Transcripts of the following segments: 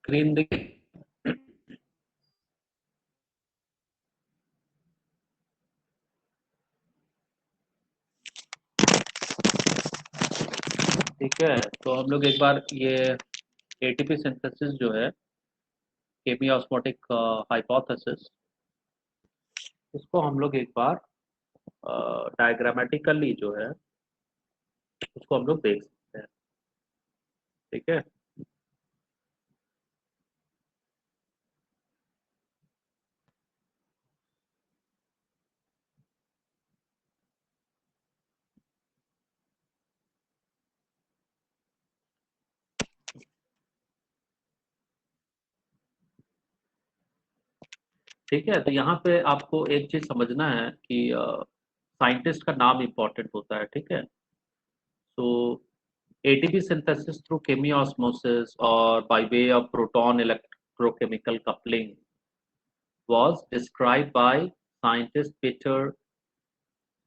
Screen देखिए। ठीक है, तो हम लोग एक बार ये एटीपी सिंथेसिस जो है, केमी ऑस्मोटिक हाइपोथेसिस, इसको हम लोग एक बार डायग्रामेटिकली जो है उसको हम लोग देख सकते हैं। ठीक है, ठीक है। तो यहाँ पे आपको एक चीज समझना है कि साइंटिस्ट का नाम इम्पोर्टेंट होता है। ठीक है, तो ATP synthesis through chemiosmosis or by way of proton electrochemical coupling was described by scientist Peter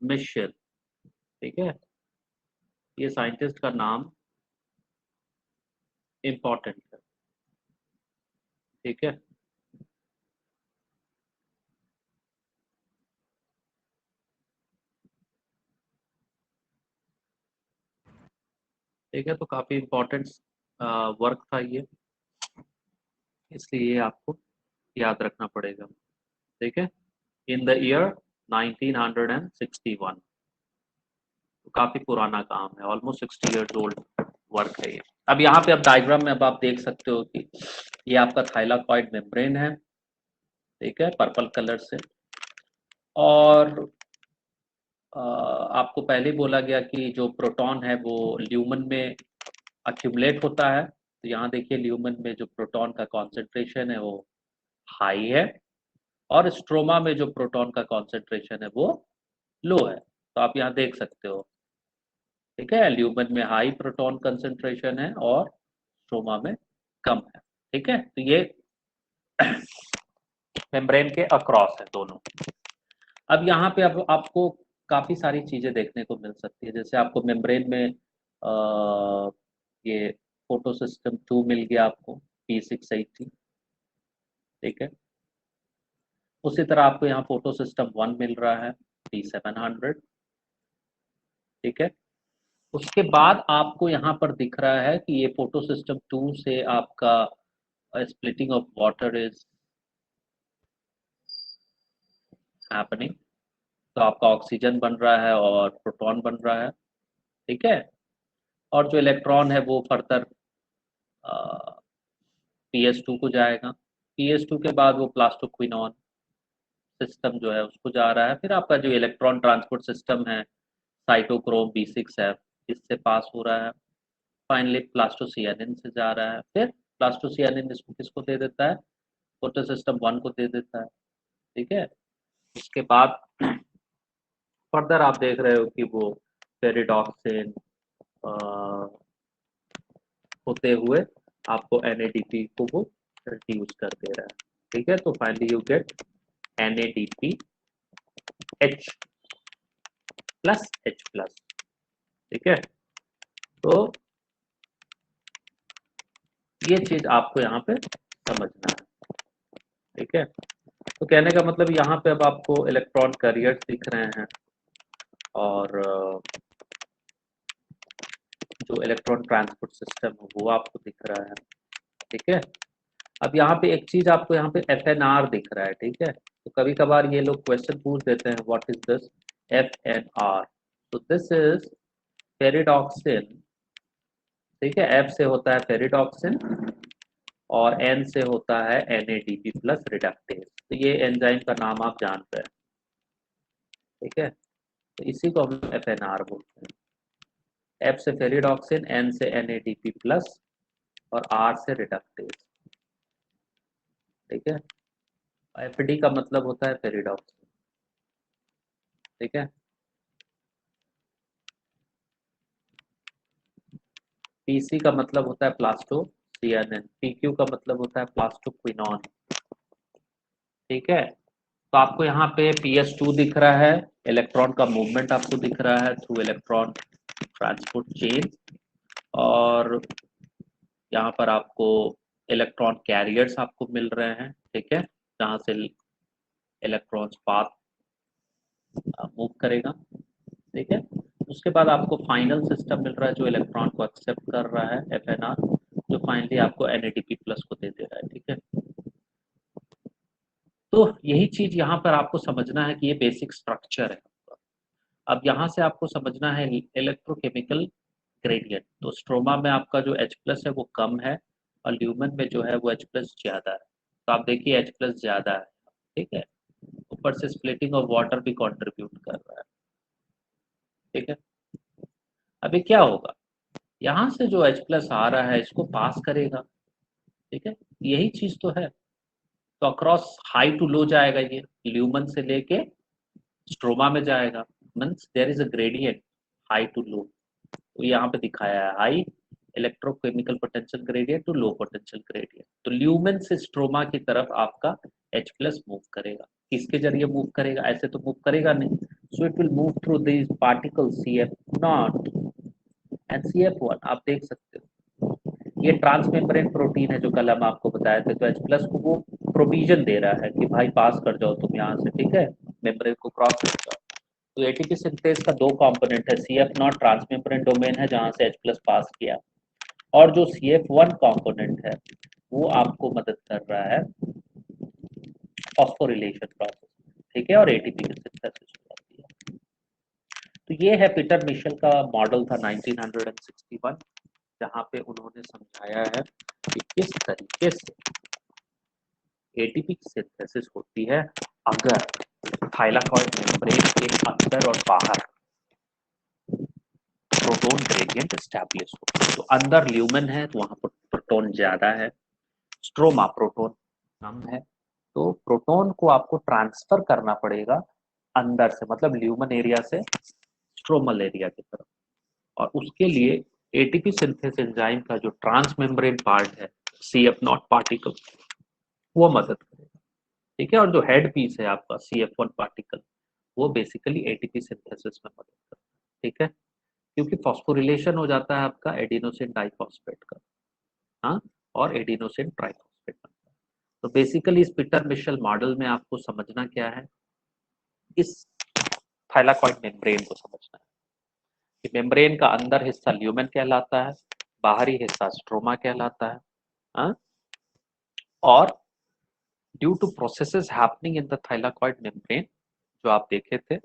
Michel। ठीक है, ये साइंटिस्ट का नाम इम्पोर्टेंट है। ठीक है, ठीक है, तो काफी इम्पोर्टेंट वर्क था ये, इसलिए ये आपको याद रखना पड़ेगा। ठीक है, इन द ईयर 1961, तो काफी पुराना काम है, ऑलमोस्ट 60 इयर्स ओल्ड वर्क है ये। अब यहाँ पे अब डायग्राम में अब आप देख सकते हो कि ये आपका थाइलाकॉइड मेम्ब्रेन है। ठीक है, पर्पल कलर से। और आपको पहले ही बोला गया कि जो प्रोटॉन है वो ल्यूमन में अक्यूमुलेट होता है। तो यहाँ देखिए, ल्यूमन में जो प्रोटॉन का कॉन्सेंट्रेशन है वो हाई है, और स्ट्रोमा में जो प्रोटॉन का कॉन्सेंट्रेशन है वो लो है। तो आप यहाँ देख सकते हो। ठीक है, ल्यूमन में हाई प्रोटॉन कंसेंट्रेशन है और स्ट्रोमा में कम है। ठीक है, तो ये मेम्ब्रेन के अक्रॉस है दोनों। अब यहाँ पे अब आपको काफी सारी चीजें देखने को मिल सकती है। जैसे आपको मेम्ब्रेन में ये फोटो सिस्टम 2 मिल गया आपको, P680। ठीक है, उसी तरह आपको यहाँ फोटो सिस्टम 1 मिल रहा है, P700। ठीक है, उसके बाद आपको यहाँ पर दिख रहा है कि ये फोटो सिस्टम 2 से आपका splitting of water is happening. तो आपका ऑक्सीजन बन रहा है और प्रोटॉन बन रहा है। ठीक है, और जो इलेक्ट्रॉन है वो फर्दर PS2 को जाएगा। PS2 के बाद वो प्लास्टोक्विनोन सिस्टम जो है उसको जा रहा है। फिर आपका जो इलेक्ट्रॉन ट्रांसपोर्ट सिस्टम है, साइटोक्रोम B6F, इससे पास हो रहा है। फाइनली प्लास्टोसियानिन से जा रहा है। फिर प्लास्टोसियानिन इसको किसको दे देता है, फोटो सिस्टम 1 को दे देता है। ठीक है, उसके बाद फर्दर आप देख रहे हो कि वो पेरिडॉक्सिन होते हुए आपको NADP को वो रिड्यूस कर दे रहा है। ठीक है, तो finally you get NADP H plus H plus. ठीक है, तो ये चीज आपको यहाँ पे समझना है। ठीक है, तो कहने का मतलब यहाँ पे अब आपको इलेक्ट्रॉन कैरियर्स दिख रहे हैं, और जो इलेक्ट्रॉन ट्रांसपोर्ट सिस्टम है वो आपको दिख रहा है। ठीक है, अब यहाँ पे एक चीज आपको यहाँ पे FNR दिख रहा है। ठीक है, तो कभी कभार ये लोग क्वेश्चन पूछ देते हैं, व्हाट इज दिस FNR। तो दिस इज पेरिडॉक्सिन। ठीक है, F से होता है पेरिडॉक्सिन और N से होता है NADP प्लस रिडक्टेज। तो ये एंजाइम का नाम आप जानते हैं। ठीक है, तो इसी को हम FNR बोलते हैं। F से पेरिडॉक्सिन, N से NADP प्लस और R से रिडक्टेज। ठीक है, FD का मतलब होता है पेरिडॉक्सिन। ठीक है, PC का मतलब होता है प्लास्टोसियानिन, PQ का मतलब होता है प्लास्टोक्विनोन। ठीक है, तो आपको यहाँ पे PS2 दिख रहा है, इलेक्ट्रॉन का मूवमेंट आपको दिख रहा है थ्रू इलेक्ट्रॉन ट्रांसपोर्ट चेन। और यहाँ पर आपको इलेक्ट्रॉन कैरियर्स आपको मिल रहे हैं, ठीक है, जहाँ से इलेक्ट्रॉन्स पाथ मूव करेगा, ठीक है। उसके बाद आपको फाइनल सिस्टम मिल रहा है जो इलेक्ट्रॉन को एक्सेप्ट कर रहा है, FNR, जो फाइनली आपको NADP प्लस को दे दे रहा है, ठीक है। तो यही चीज यहाँ पर आपको समझना है कि ये बेसिक स्ट्रक्चर है। अब यहाँ से आपको समझना है इलेक्ट्रोकेमिकल ग्रेडियंट। तो स्ट्रोमा में आपका जो H प्लस है वो कम है और ल्यूमन में जो है वो H प्लस ज्यादा है। तो आप देखिए H प्लस ज्यादा है, ठीक है। ऊपर से स्प्लिटिंग ऑफ वाटर भी कंट्रीब्यूट कर रहा है, ठीक है। अभी क्या होगा, यहाँ से जो H प्लस आ रहा है इसको पास करेगा, ठीक है, यही चीज तो है। तो अक्रॉस हाई टू लो जाएगा, ये ल्यूमन से लेके स्ट्रोमा में जाएगा, means there is a gradient high to low. तो यहाँ पे दिखाया है high electrochemical potential gradient to low potential gradient. तो ल्यूमेन से स्ट्रोमा की तरफ आपका H प्लस मूव करेगा। किसके जरिए मूव करेगा, ऐसे तो मूव करेगा नहीं। So it will move through this particle CF0 and CF1। आप देख सकते हो ये ट्रांसमेम्ब्रेन प्रोटीन है जो कल हम आपको बताए थे। तो H प्लस को वो प्रोविजन दे रहा है कि भाई पास कर जाओ तुम यहाँ से, ठीक है, मेम्ब्रेन को क्रॉस कर जाओ। तो एटीपी सिंथेज का दो कंपोनेंट है, CF0 ट्रांसमेम्ब्रेन डोमेन है जहां से H प्लस पास किया, और जो CF1 कंपोनेंट है वो आपको मदद कर रहा है फॉस्फोरिलेशन प्रोसेस, ठीक है, और एटीपी की सिंथेसिस हो जाती है। तो ये है पीटर मिशेल का मॉडल था 1961, जहां पे उन्होंने समझाया है कि किस तरीके से एटीपी की सिंथेसिस होती है अगर थाइलाकॉइड मेम्ब्रेन के अंदर और बाहर प्रोटोन ग्रेडियंट एस्टैब्लिश हो। तो अंदर ल्यूमेन है तो वहां पर प्रोटोन ज्यादा है, स्ट्रोमा प्रोटोन कम है। तो प्रोटोन को आपको ट्रांसफर करना पड़ेगा अंदर से, मतलब ल्यूमन एरिया से स्ट्रोमल एरिया की तरफ। और उसके लिए एटीपी सिंथेस एंजाइम का जो ट्रांस मेम्ब्रेन पार्ट है, CF0 पार्टिकल, वो मदद करेगा, ठीक है। और जो हेड पीस है आपका CF1 पार्टिकल, वो बेसिकली एटीपी सिंथेसिस में मदद करता है, ठीक है। क्योंकि फॉस्फोरिलेशन हो जाता है आपका एडिनोसिन डाइफॉस्फेट का, हाँ, और एडिनोसिन ट्राइफॉस्फेट बनता है। तो बेसिकली इस पीटर मिशेल मॉडल में आपको समझना क्या है, इस थाइलाकॉइड मेम्ब्रेन को समझना है कि मेम्ब्रेन का अंदर हिस्सा ल्यूमेन कहलाता है, बाहरी हिस्सा स्ट्रोमा कहलाता है, हाँ? और due to processes happening in the thylakoid membrane जो आप देखे थे,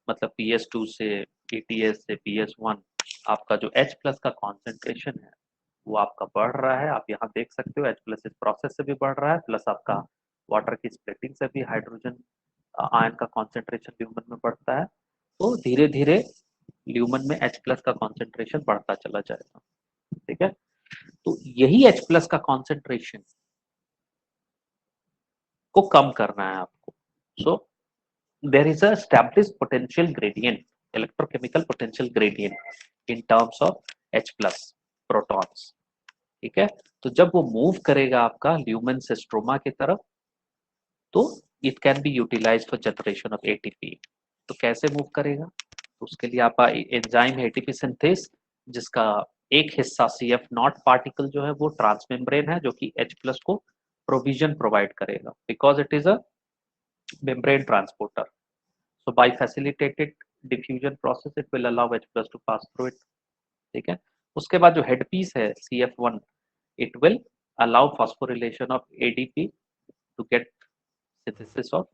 मतलब PS2 से ETS से PS1, आपका जो H प्लस का कॉन्सेंट्रेशन है वो आपका बढ़ रहा है। आप यहाँ देख सकते हो H प्लस इस प्रोसेस से भी बढ़ रहा है, प्लस आपका वाटर की स्प्लिटिंग से भी हाइड्रोजन आयन का कॉन्सेंट्रेशन ल्यूमन में बढ़ता है। तो धीरे धीरे ल्यूमन में H प्लस का कॉन्सेंट्रेशन बढ़ता चला जाएगा, ठीक है। तो यही H प्लस का कॉन्सेंट्रेशन को कम करना है आपको। So there is a established potential gradient, electrochemical potential gradient in terms of H plus protons, ठीक है। तो जब वो मूव करेगा आपका ल्यूमन से स्ट्रोमा की तरफ, तो it can be utilise for generation of ATP. तो कैसे मूव करेगा, तो उसके लिए आप एंजाइम है एटीपी सिंथेस, जिसका एक हिस्सा CF0 पार्टिकल जो है वो ट्रांसमेम्ब्रेन है, जो कि H प्लस को प्रोविजन प्रोवाइड करेगा because it is a membrane transporter. So by facilitated diffusion process it will allow H plus to pass through it, ठीक है। उसके बाद जो हेड पीस है CF1, it will allow phosphorylation of ADP to get synthesis of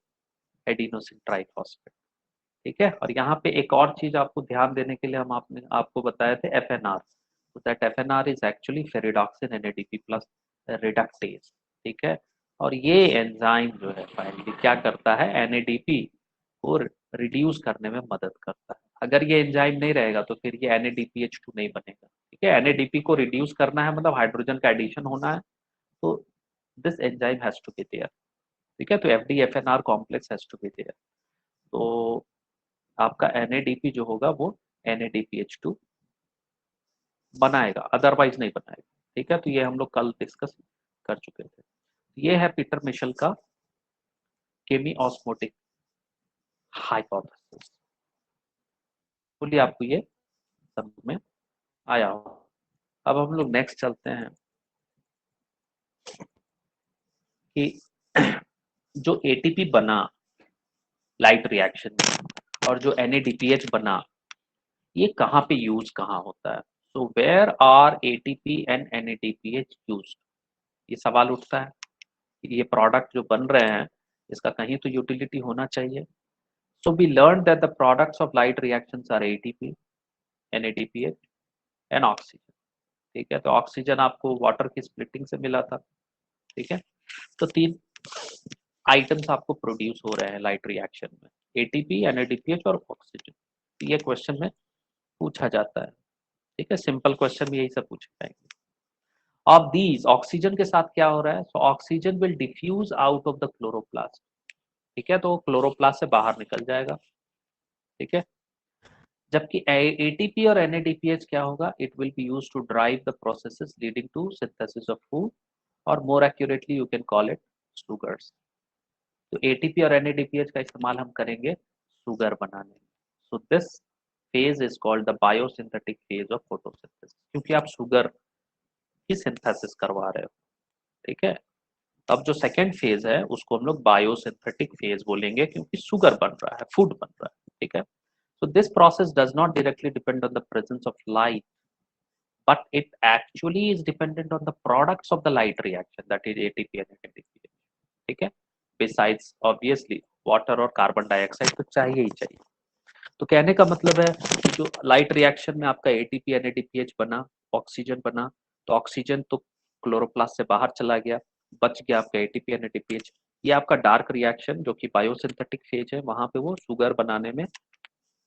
adenosine triphosphate, ठीक है। और यहाँ पे एक और चीज आपको ध्यान देने के लिए हम आपने आपको बताए थे FNR। तो that FNR is actually ferredoxin NADP plus reductase, ठीक है। और ये एंजाइम जो है फाइनली क्या करता है, NADP को रिड्यूस करने में मदद करता है। अगर ये एंजाइम नहीं रहेगा तो फिर ये NADPH2 नहीं बनेगा, ठीक है। NADP को रिड्यूस करना है मतलब हाइड्रोजन का एडिशन होना है, तो this enzyme has to be there, ठीक है। तो FD-FNR complex has to be there. तो आपका NADP जो होगा वो NADPH2 बनाएगा, अदरवाइज नहीं बनाएगा, ठीक है। तो ये हम लोग कल डिस्कस कर चुके थे। ये है पीटर मिशेल का केमी ऑस्मोटिक हाइपोथेसिस। बोलिए आपको ये समझ में आया हो। अब हम लोग नेक्स्ट चलते हैं कि जो एटीपी बना लाइट रिएक्शन में और जो NADPH बना, ये कहाँ पे यूज कहाँ होता है? So where are ATP and NADPH used? ये सवाल उठता है कि ये प्रोडक्ट जो बन रहे हैं इसका कहीं तो यूटिलिटी होना चाहिए। So we learn that the products of light reactions are ATP, NADPH and oxygen. ठीक है, तो ऑक्सीजन आपको वाटर की स्प्लिटिंग से मिला था। ठीक है, तो 3 आइटम्स आपको प्रोड्यूस हो रहे हैं लाइट रिएक्शन में, ATP, NADPH और ऑक्सीजन। ये क्वेश्चन में पूछा जाता है। ठीक है, सिंपल क्वेश्चन भी यही सब पूछे जाएंगे। ऑफ दीज, ऑक्सीजन के साथ क्या हो रहा है? So oxygen will diffuse out of the chloroplast. ठीक है, तो क्लोरोप्लास्ट से बाहर निकल जाएगा। ठीक है, जबकि ATP और NADPH क्या होगा? It will be used to drive the processes leading to synthesis of food, और more accurately you can call it sugars. तो ATP और NADPH का इस्तेमाल हम करेंगे शुगर बनाने में। So this phase is called the biosynthetic phase of photosynthesis, क्योंकि आप शुगर की सिंथेसिस करवा रहे हो। ठीक है, अब जो सेकेंड फेज है उसको हम लोग बायोसिंथेटिक फेज बोलेंगे, क्योंकि शुगर बन रहा है, फूड बन रहा है। ठीक है, so this process does not directly depend on the presence of light, but it actually is dependent on the products of the light reaction, that is ATP and NADPH। ठीक है, besides obviously वाटर और carbon dioxide तो चाहिए ही चाहिए। तो कहने का मतलब है कि जो लाइट रिएक्शन में आपका ATP NADPH बना, ऑक्सीजन बना, तो ऑक्सीजन तो क्लोरोप्लास्ट से बाहर चला गया, बच गया आपका ATP NADPH। ये आपका डार्क रिएक्शन जो कि बायोसिंथेटिक फेज है, वहां पे वो शुगर बनाने में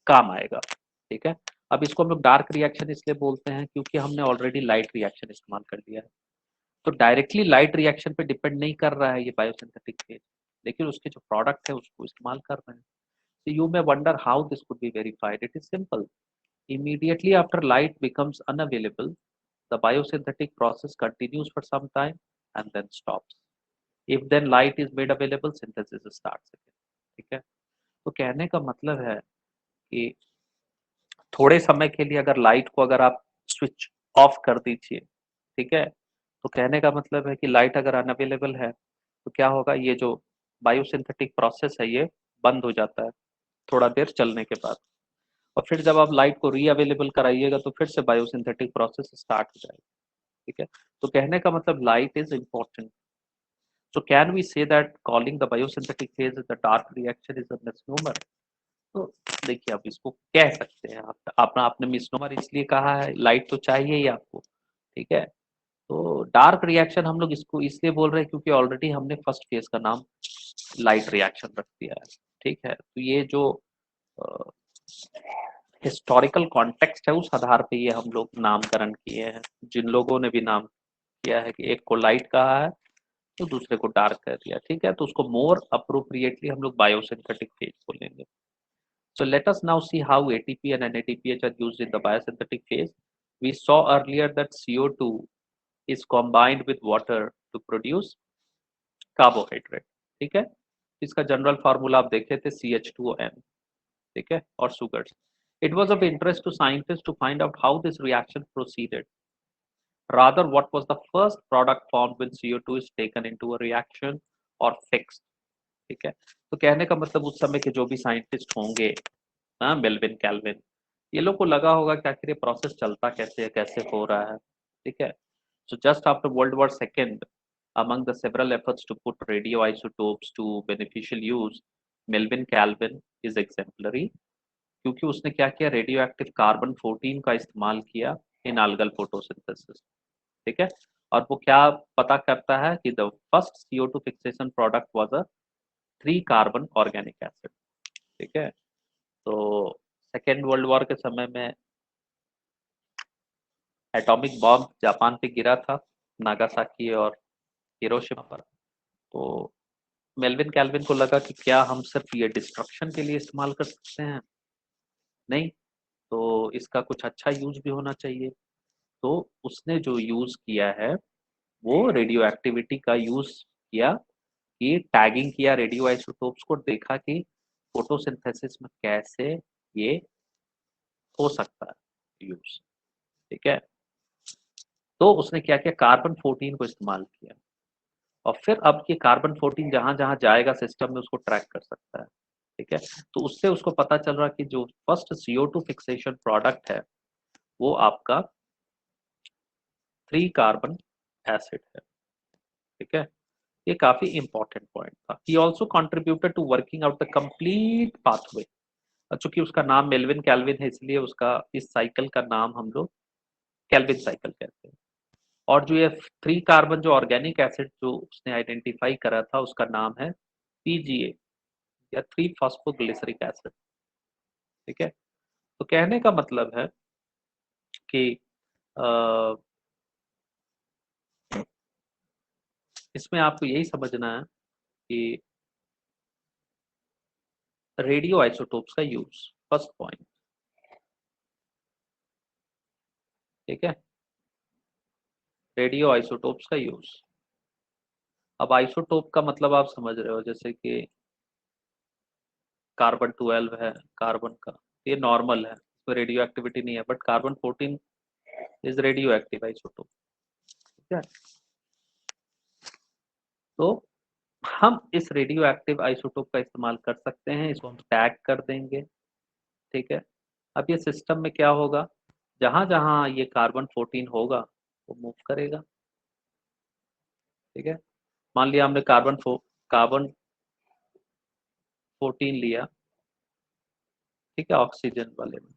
काम आएगा। ठीक है, अब इसको हम लोग डार्क रिएक्शन इसलिए बोलते हैं क्योंकि हमने ऑलरेडी लाइट रिएक्शन इस्तेमाल कर लिया है। तो डायरेक्टली लाइट रिएक्शन पे डिपेंड नहीं कर रहा है ये बायोसिंथेटिक फेज, लेकिन उसके जो प्रोडक्ट है उसको इस्तेमाल कर रहे हैं। So you may wonder how this could be verified. It is simple. Immediately after light becomes unavailable, the biosynthetic process continues for some time and then stops. If then light is made available, synthesis starts again. ठीक है, तो कहने का मतलब है कि थोड़े समय के लिए अगर लाइट को अगर आप स्विच ऑफ कर दीजिए, ठीक है, तो कहने का मतलब है कि लाइट अगर अनअवेलेबल है तो क्या होगा? ये जो बायोसिंथेटिक प्रोसेस है ये बंद हो जाता है थोड़ा देर चलने के बाद, और फिर जब आप लाइट को री अवेलेबल कराइएगा तो फिर से बायोसिंथेटिक प्रोसेस स्टार्ट हो जाएगा। ठीक है, तो कहने का मतलब light is important. So can we say that calling the biosynthetic phase is the dark reaction is a misnomer? तो देखिए, आप इसको कह सकते हैं, आपने मिसनोमर इसलिए कहा है, लाइट तो चाहिए ही आपको। ठीक है, तो डार्क रिएक्शन हम लोग इसको इसलिए बोल रहे हैं क्योंकि ऑलरेडी हमने फर्स्ट फेज का नाम लाइट रिएक्शन रख दिया है। ठीक है, तो ये जो हिस्टोरिकल कॉन्टेक्स्ट है उस आधार पे ये हम लोग नामकरण किए हैं। जिन लोगों ने भी नाम किया है कि एक को लाइट कहा है तो दूसरे को डार्क कर दिया। ठीक है, तो उसको मोर अप्रोप्रिएटली हम लोग बायोसिंथेटिक फेज बोलेंगे। So let us now see how ATP and NADPH are used in the biosynthetic phase. We saw earlier that CO2 is combined with water to produce carbohydrate। ठीक है, इसका जनरल फार्मूला आप देखे थे CH2N। ठीक है, और sugars। It was of interest to scientists to find out how this reaction proceeded. Rather, what was the first product formed when CO2 is taken into a reaction or fixed? ठीक है, तो कहने का मतलब उस समय के जो भी साइंटिस्ट होंगे, हाँ, मेल्विन कैल्विन, ये लोग को लगा होगा कि आखिर ये प्रोसेस चलता कैसे है, कैसे हो रहा है। ठीक है, so just after World War II, among the several efforts to put radioisotopes to beneficial use, Melvin Calvin is exemplary, क्योंकि उसने क्या किया? रेडियो एक्टिव कार्बन 14 का इस्तेमाल किया इन algal फोटोसिंथेसिस। ठीक है, और वो क्या पता करता है कि the first CO2 fixation product was a 3 carbon organic acid. ठीक है, तो सेकेंड वर्ल्ड वॉर के समय में एटॉमिक बॉम्ब जापान पे गिरा था, नागासाकी और हिरोशिमा पर। तो मेल्विन कैल्विन को लगा कि क्या हम सिर्फ ये डिस्ट्रक्शन के लिए इस्तेमाल कर सकते हैं? नहीं, तो इसका कुछ अच्छा यूज भी होना चाहिए। तो उसने जो यूज किया है वो रेडियो एक्टिविटी का यूज किया, कि टैगिंग किया रेडियो आइसोटोप्स को, देखा कि फोटोसिंथेसिस में कैसे ये हो सकता है यूज। ठीक है, तो उसने क्या किया? कार्बन 14 को इस्तेमाल किया, और फिर अब ये कार्बन 14 जहां जहां जाएगा सिस्टम में उसको ट्रैक कर सकता है। ठीक है, तो उससे उसको पता चल रहा कि जो फर्स्ट CO2 फिक्सेशन प्रोडक्ट है वो आपका 3 कार्बन एसिड है। ठीक है, ये काफी इंपॉर्टेंट पॉइंट था। He also contributed to working out the complete pathway. चूंकि उसका नाम मेल्विन कैल्विन है इसलिए उसका इस साइकिल का नाम हम लोग कैल्विन साइकिल कहते हैं। और जो ये 3 कार्बन जो ऑर्गेनिक एसिड जो उसने आइडेंटिफाई करा था उसका नाम है PGA या 3 फॉस्फोग्लिसरिक एसिड। ठीक है, तो कहने का मतलब है कि इसमें आपको यही समझना है कि रेडियो आइसोटोप्स का यूज, फर्स्ट पॉइंट। ठीक है, रेडियो आइसोटोप्स का यूज। अब आइसोटोप का मतलब आप समझ रहे हो, जैसे कि कार्बन 12 है, कार्बन का ये नॉर्मल है, इसमें रेडियो एक्टिविटी नहीं है, but carbon 14 is radio active isotope. ठीक है, तो हम इस रेडियो एक्टिव आइसोटोप का इस्तेमाल कर सकते हैं, इसको हम टैग कर देंगे। ठीक है, अब ये सिस्टम में क्या होगा, जहां जहां ये कार्बन 14 होगा वो मूव करेगा। ठीक है, मान लिया हमने कार्बन 14 लिया। ठीक है, ऑक्सीजन वाले में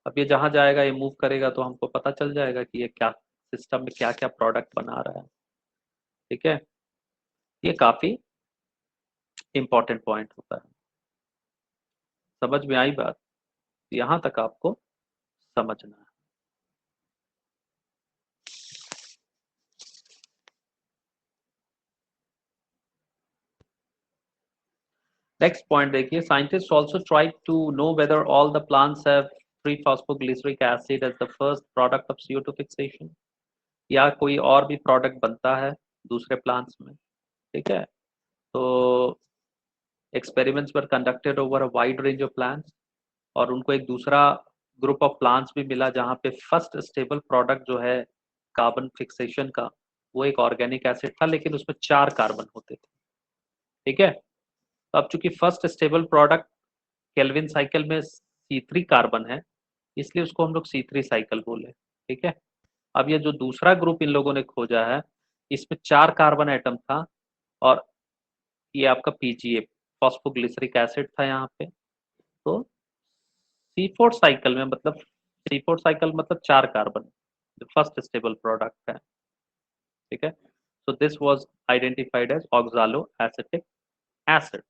अब ये जहां जाएगा ये मूव करेगा तो हमको पता चल जाएगा कि ये क्या सिस्टम में क्या क्या प्रोडक्ट बना रहा है। ठीक है, ये काफी इंपॉर्टेंट पॉइंट होता है। समझ में आई बात? यहां तक आपको समझना है। नेक्स्ट पॉइंट देखिए, scientist also try to know whether all the plants have free phosphoglyceric acid as the first product of CO2 fixation, या कोई और भी प्रोडक्ट बनता है दूसरे प्लांट्स में। ठीक है, तो experiments were conducted over a wide range of plants, और उनको एक दूसरा ग्रुप ऑफ प्लांट्स भी मिला जहां पे फर्स्ट स्टेबल प्रोडक्ट जो है कार्बन फिक्सेशन का वो एक ऑर्गेनिक एसिड था, लेकिन उसमें 4 कार्बन होते थे। ठीक है, तो अब चूंकि first stable product Calvin cycle में C3 कार्बन है इसलिए उसको हम लोग C3 साइकिल बोले। ठीक है, अब ये जो दूसरा ग्रुप इन लोगों ने खोजा है इसमें 4 कार्बन एटम था, और ये आपका PGA फॉस्फोग्लिसरिक एसिड था यहाँ पे। तो C4 साइकिल में मतलब C4 साइकिल मतलब 4 कार्बन जो फर्स्ट स्टेबल प्रोडक्ट है। ठीक है, so this was identified as oxaloacetic acid।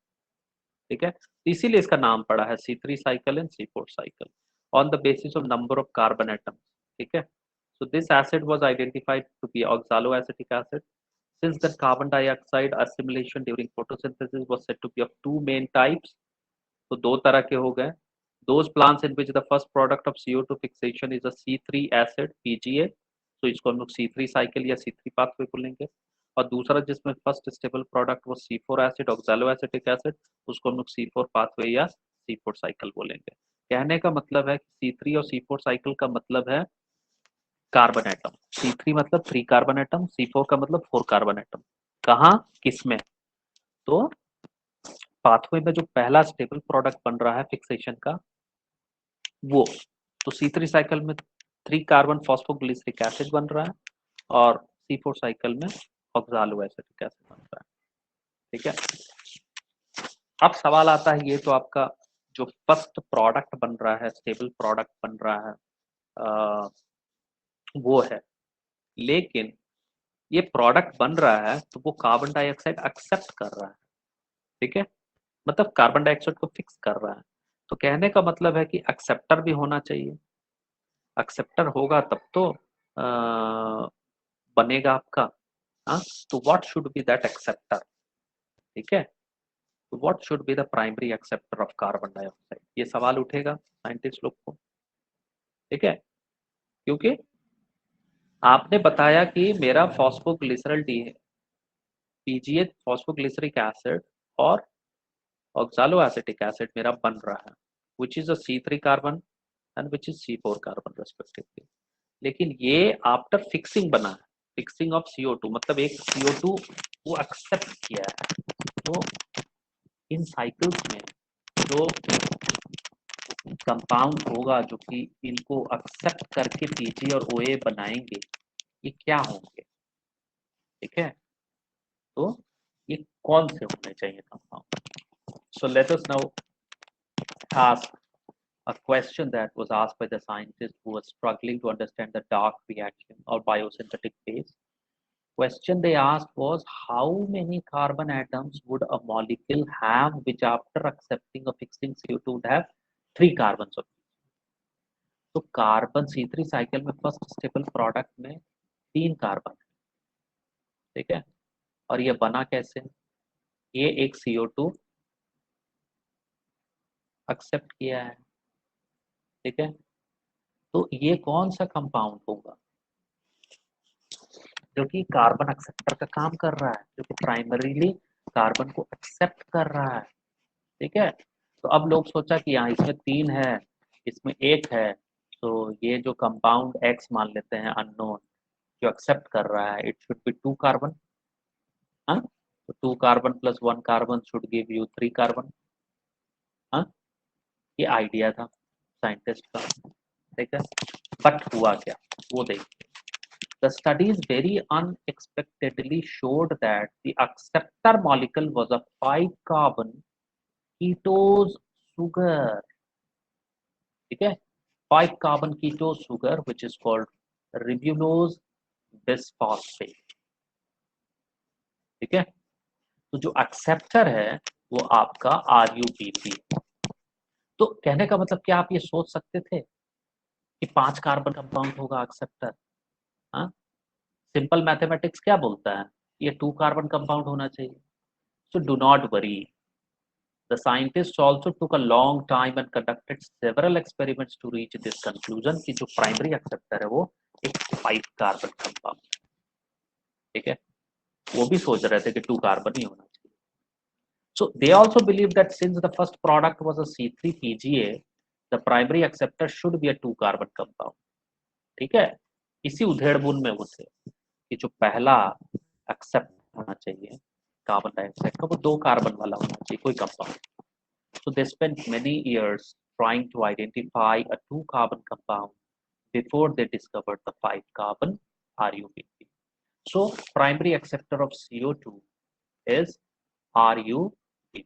ठीक है, इसीलिए इसका नाम पड़ा है C3 cycle and C4 cycle on the basis of number of carbon atoms. ठीक है, so this acid was identified to be oxaloacetic acid since the carbon dioxide assimilation during photosynthesis was said to be of two main types। तो दो तरह के हो गए, those plants in which the first product of CO2 fixation is a C3 acid PGA, तो इसको हम लोग C3 साइकिल या C3 पाथवे बोलेंगे। और दूसरा जिसमें फर्स्ट स्टेबल प्रोडक्ट वो C4 एसिड ऑक्सैलोएसिटिक एसिड, उसको हम लोग C4 पाथवे या C4 साइकिल बोलेंगे। कहने का मतलब है कि C3 और C4 साइकिल का मतलब है कार्बन एटम। C3 मतलब 3 कार्बन एटम, C4 का मतलब 4 कार्बन एटम। कहाँ किसमें? तो पाथवे में जो पहला स्टेबल प्रोडक्ट बन रहा है फिक्सेशन का वो, तो C3 साइकिल में 3 कार्बन फॉस्फोग्लिसरिक एसिड बन रहा है और C4 साइकिल में ऑक्सैलोएसिटिक एसिड बन रहा है। ठीक है, अब सवाल आता है, ये तो आपका जो फर्स्ट प्रोडक्ट बन रहा है, स्टेबल प्रोडक्ट बन रहा है वो है, लेकिन ये प्रोडक्ट बन रहा है तो वो कार्बन डाइऑक्साइड एक्सेप्ट कर रहा है। ठीक है, मतलब कार्बन डाइऑक्साइड को फिक्स कर रहा है। तो कहने का मतलब है कि एक्सेप्टर भी होना चाहिए, एक्सेप्टर होगा तब तो बनेगा आपका। हाँ, तो what should be that acceptor? ठीक है, तो what should be the primary acceptor of carbon dioxide, ये सवाल उठेगा साइंटिस्ट लोग को। ठीक है, क्योंकि आपने बताया कि मेरा फॉस्फोग्लिसरल डी है PGA फॉस्फोग्लिसरिक एसिड और ऑक्सैलोएसिटिक एसिड मेरा बन रहा है, विच is a C3 carbon and which is C4 carbon respectively. लेकिन ये आफ्टर फिक्सिंग बना है। फिक्सिंग ऑफ CO2 मतलब एक CO2 वो एक्सेप्ट किया है। तो इन साइकिल्स में जो कंपाउंड होगा जो कि इनको एक्सेप्ट करके PG और OA बनाएंगे, ये क्या होंगे? ठीक है, तो ये कौन से होने चाहिए compound? So let us now ask a question that was asked by the scientist who was struggling to understand the dark reaction or biosynthetic phase. Question they asked was how many carbon atoms would a molecule have which after accepting a fixing CO2 would have 3 carbons of? तो carbon C3 cycle में first stable product में 3 carbon, ठीक है, और ये बना कैसे? ये एक CO2 एक्सेप्ट किया है, ठीक है, तो ये कौन सा कंपाउंड होगा जो कि कार्बन एक्सेप्टर का काम कर रहा है, जो कि प्राइमरीली कार्बन को एक्सेप्ट कर रहा है, ठीक है। तो अब लोग सोचा कि यहाँ इसमें 3 है, इसमें 1 है, तो ये जो कंपाउंड एक्स मान लेते हैं अननोन जो एक्सेप्ट कर रहा है, इट शुड बी 2 कार्बन, हाँ, तो 2 carbon plus 1 carbon should give you 3 carbon, हाँ, ये आइडिया था साइंटिस्ट का, ठीक है। बट हुआ क्या, वो देखिए। The studies very unexpectedly showed that the acceptor molecule was a 5-carbon ketose sugar, ठीक है, 5-carbon ketose sugar which is called ribulose bisphosphate, ठीक है। तो जो एक्सेप्टर है वो आपका RUBP। तो कहने का मतलब क्या आप ये सोच सकते थे कि 5 कार्बन कंपाउंड होगा एक्सेप्टर? हाँ, सिंपल मैथमेटिक्स क्या बोलता है, ये 2 कार्बन कंपाउंड होना चाहिए। So do not worry, the scientists also took a long time and conducted several experiments to reach this conclusion कि जो प्राइमरी एक्सेप्टर है वो एक 5 कार्बन कंपाउंड, ठीक है, वो भी सोच रहे थे कि 2 कार्बन ही होना चाहिए। So they also believe that since the first product was a C3PGA, the primary acceptor should be a 2 carbon compound, ठीक है। इसी उधेड़-बुन में वो थे कि जो पहला एक्सेप्ट होना चाहिए कार्बन डाइऑक्साइड का वो 2 कार्बन वाला होना चाहिए कोई compound. So they spent many years trying to identify a 2 carbon compound before they discovered the 5 carbon RUBP. So primary acceptor of CO2 is RUBP,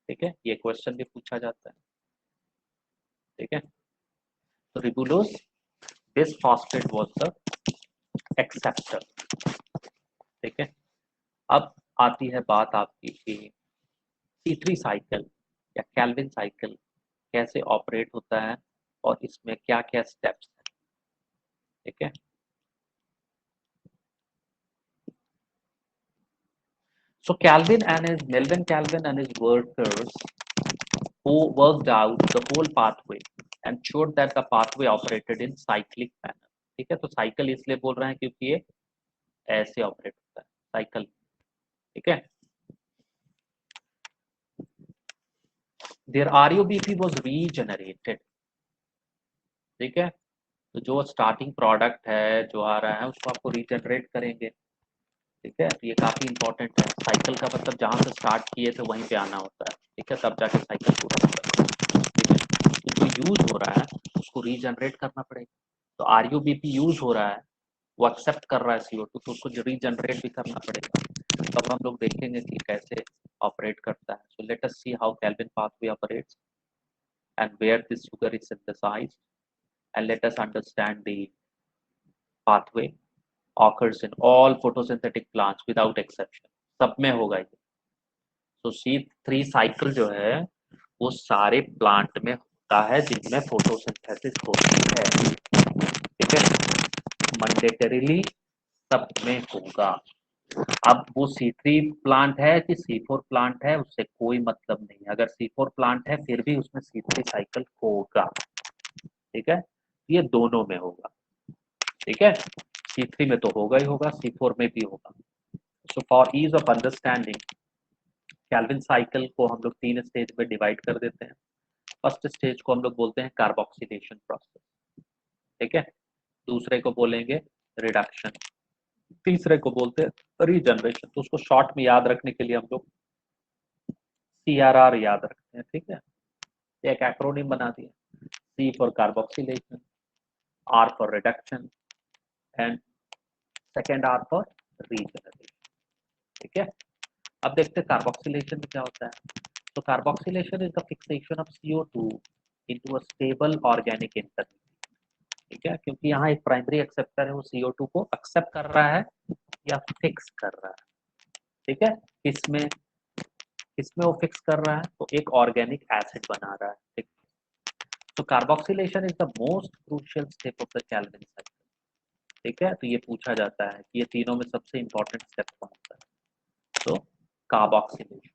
ठीक है, ये क्वेश्चन भी पूछा जाता है, ठीक है। तो ribulose bisphosphate was the acceptor, ठीक है। अब आती है बात आपकी कि C3 साइकिल या कैल्विन साइकिल कैसे ऑपरेट होता है और इसमें क्या-क्या स्टेप्स हैं, ठीक है। So Melvin Calvin and his workers who worked out the whole pathway and showed that the pathway operated in cyclic manner, ठीक है। तो साइकिल इसलिए बोल रहे हैं क्योंकि ये ऐसे ऑपरेट होता है साइकिल, ठीक है। Their RUBP was regenerated, ठीक है। तो जो स्टार्टिंग प्रोडक्ट है जो आ रहा है उसको आपको रीजनरेट करेंगे, ठीक है। तो ये काफी इंपॉर्टेंट है, साइकिल का मतलब जहां से स्टार्ट किए थे वहीं पे आना होता है, ठीक है, तब जाके साइकिल पूरा होता है, ठीक है। तो जो यूज हो रहा है उसको रीजनरेट करना पड़ेगा। तो RUBP यूज हो रहा है, वो एक्सेप्ट कर रहा है CO2, तो उसको रीजनरेट भी करना पड़ेगा। तो अब हम लोग देखेंगे कि कैसे ऑपरेट करता है। So let us see how Calvin pathway operates and where this sugar is synthesised and let us understand the pathway occurs in all photosynthetic plants without exception, सब में होगा ये। तो C3 साइकिल जो है वो सारे प्लांट में होता है जिनमें फोटोसिंथेसिस होती है, ठीक है, मैंडेटरीली सब में होगा। अब वो C3 प्लांट है कि C4 प्लांट है उससे कोई मतलब नहीं, अगर C4 प्लांट है फिर भी उसमें C3 साइकिल होगा, ठीक है, ये दोनों में होगा, ठीक है। C3 में तो होगा ही होगा, C4 में भी होगा। So for ease of understanding Calvin cycle को हम लोग 3 स्टेज में डिवाइड कर देते हैं। फर्स्ट स्टेज को हम लोग बोलते हैं कार्बोक्सिलेशन प्रोसेस, ठीक है, दूसरे को बोलेंगे रिडक्शन, तीसरे को बोलते हैं रीजनरेशन। तो उसको शॉर्ट में याद रखने के लिए हम लोग CRR याद रखते हैं, ठीक है। एक एक्रोनिम बना दिया, C for carboxylation, R for reduction and second R for regeneration, ठीक है। अब देखते हैं कार्बोक्सिलेशन में क्या होता है। तो carboxylation is the fixation of CO2 into a stable organic intermediate, ठीक है। क्योंकि यहाँ एक प्राइमरी एक्सेप्टर है, वो CO2 को एक्सेप्ट कर रहा है या फिक्स कर रहा है, ठीक है। किसमें किसमें वो फिक्स कर रहा है, तो एक ऑर्गेनिक एसिड बना रहा है, ठीक। तो carboxylation is the most crucial step of the Calvin cycle, ठीक है। तो ये पूछा जाता है कि ये तीनों में सबसे इंपॉर्टेंट स्टेप कौन सा है, तो कार्बोक्सिलेशन।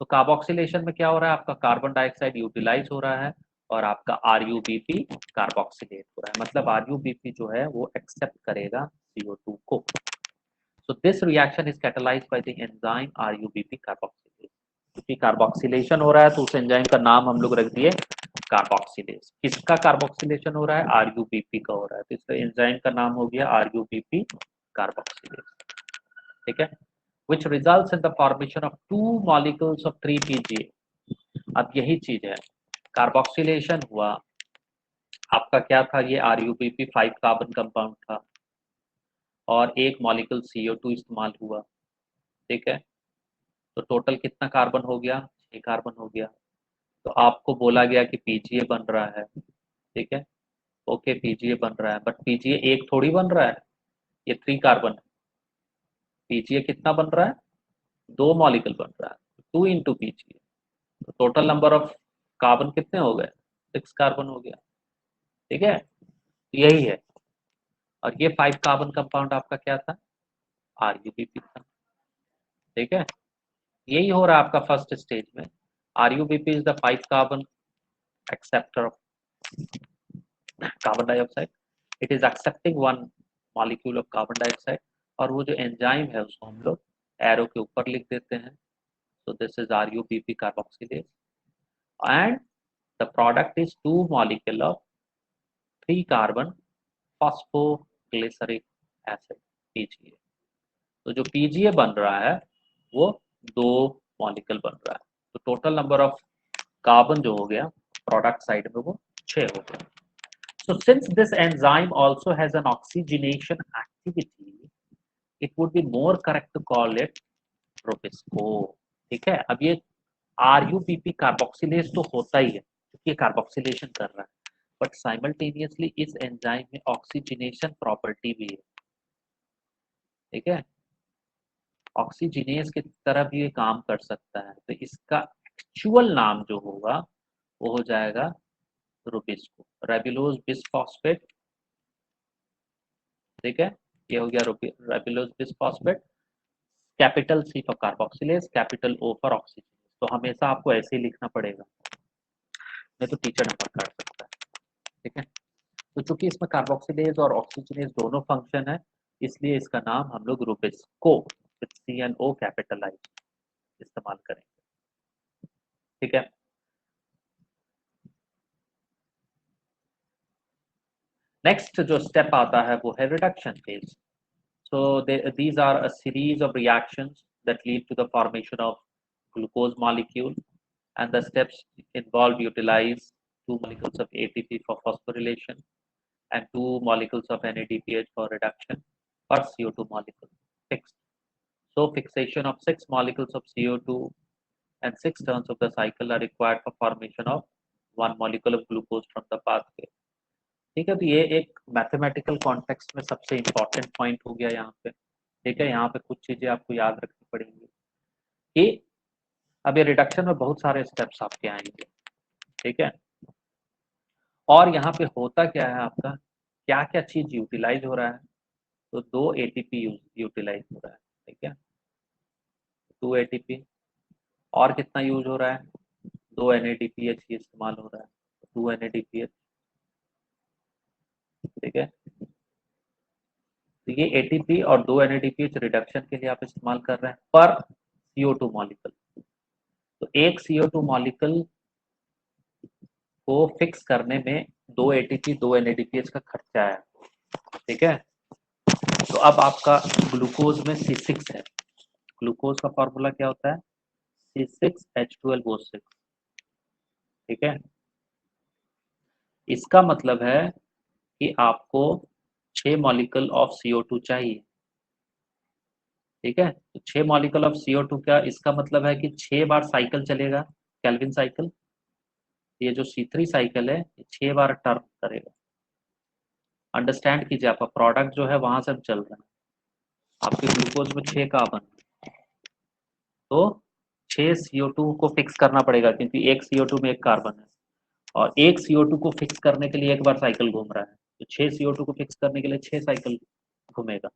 तो कार्बोक्सिलेशन में क्या हो रहा है, आपका कार्बन डाइऑक्साइड यूटिलाइज हो रहा है और आपका RuBP कार्बोक्सिलेट हो रहा है, मतलब RuBP जो है वो एक्सेप्ट करेगा CO2 को। So this reaction is catalyzed by the enzyme RuBP carboxylase। क्योंकि कार्बोक्सिलेशन हो रहा है तो उस एंजाइम का नाम हम लोग रख दिए कार्बोक्सिलेज। किसका कार्बोक्सिलेशन हो रहा है, RuBP का हो रहा है, तो इस एंजाइम का नाम हो गया RuBP कार्बोक्सिलेज, ठीक है। Which results in the formation of 2 molecules of 3-PGA। अब यही चीज है, कार्बोक्सिलेशन हुआ, आपका क्या था, ये RuBP 5 कार्बन कंपाउंड था और एक मॉलिक्यूल CO2 इस्तेमाल हुआ, ठीक है। तो टोटल कितना कार्बन हो गया, 6 कार्बन हो गया। तो आपको बोला गया कि PGA बन रहा है, ठीक है। ओके PGA बन रहा है, बट PGA एक थोड़ी बन रहा है, ये 3 कार्बन है। PGA कितना बन रहा है, 2 मॉलिक्यूल बन रहा है, 2 इंटू PGA। तो टोटल नंबर ऑफ कार्बन कितने हो गए, 6 कार्बन हो गया, ठीक है। यही है, और ये 5 कार्बन कंपाउंड आपका क्या था, RuBP था, ठीक है। यही हो रहा है आपका फर्स्ट स्टेज में। RuBP is the 5 carbon acceptor of carbon dioxide, it is accepting 1 molecule of carbon dioxide, और वो जो एंजाइम है उसको हम लोग एरो के ऊपर लिख देते हैं। so this is RuBP carboxylase and the product is 2 molecule of 3 carbon phosphoglyceric acid PGA। तो जो PGA बन रहा है वो 2 मॉलिक्यूल बन रहा है, तो टोटल नंबर ऑफ कार्बन जो हो गया प्रोडक्ट साइड में वो 6 हो गया। So since this enzyme also has an oxygenation activity, it would be more correct to call it Rubisco, ठीक है। अब ये RuBP कार्बोक्सिलेज तो होता ही है क्योंकि ये कार्बोक्सिलेशन कर रहा है, बट साइमल्टेनियसली इस एंजाइम में ऑक्सीजनेशन प्रॉपर्टी भी है, ठीक है। ऑक्सीजनेस की तरह भी ये काम कर सकता है, तो इसका एक्चुअल नाम जो होगा वो हो जाएगा रुबिस्को, रेबिलोज बिसफॉस्फेट, ठीक है। ये हो गया ribulose bisphosphate, capital C for carboxylase, capital O for oxygenase. तो हमेशा आपको ऐसे ही लिखना पड़ेगा, नहीं तो टीचर नंबर काट सकता है, ठीक है। तो चूंकि इसमें कार्बोक्सिलेज और ऑक्सीजनेज दोनों फंक्शन है, इसलिए इसका नाम हम लोग रुबिस्को विद CNO कैपिटलाइज इस्तेमाल करेंगे, ठीक है। नेक्स्ट जो स्टेप आता है वो है reduction phase. So these are a series of reactions that lead to the formation of glucose molecule, and the steps involved utilize 2 molecules of ATP for phosphorylation and 2 molecules of NADPH for reduction or CO2 molecule fixed. So fixation of 6 molecules of CO2 and 6 turns of the cycle are required for formation of 1 molecule of glucose from the pathway, ठीक है। तो ये एक mathematical context में सबसे important point हो गया यहाँ पे, ठीक है। यहाँ पे कुछ चीजें आपको याद रखनी पड़ेंगी कि अब ये रिडक्शन में बहुत सारे स्टेप्स आपके आएंगे, ठीक है। और यहाँ पे होता क्या है, आपका क्या क्या चीज यूटिलाइज हो रहा है, तो 2 ATP यूटिलाइज हो रहा है, ठीक है, 2 ATP। और कितना यूज हो रहा है, 2 NADPH ही इस्तेमाल हो रहा है, 2 NADPH, ठीक है। तो ये ATP और 2 NADPH रिडक्शन के लिए आप इस्तेमाल कर रहे हैं पर CO2 मॉलिक्यूल। तो एक CO2 मॉलिक्यूल को फिक्स करने में 2 ATP 2 NADPH का खर्चा है, ठीक है। तो अब आपका ग्लूकोज में C6 है, ग्लूकोज का फॉर्मूला क्या होता है C6H12O6, ठीक है। इसका मतलब है कि आपको 6 मॉलिक्यूल ऑफ CO2 चाहिए, ठीक है। तो 6 मॉलिक्यूल ऑफ CO2 का इसका मतलब है कि 6 बार साइकिल चलेगा, केल्विन साइकिल। ये जो C3 साइकिल है 6 बार टर्न करेगा। अंडरस्टैंड कीजिए, आपका प्रोडक्ट जो है वहां से चल रहा है, आपके ग्लूकोज में 6 कार्बन, तो 6 CO2 को फिक्स करना पड़ेगा, क्योंकि एक CO2 में एक कार्बन है, और एक CO2 को फिक्स करने के लिए एक बार साइकिल घूम रहा है, तो 6 CO2 को फिक्स करने के लिए 6 साइकिल घूमेगा।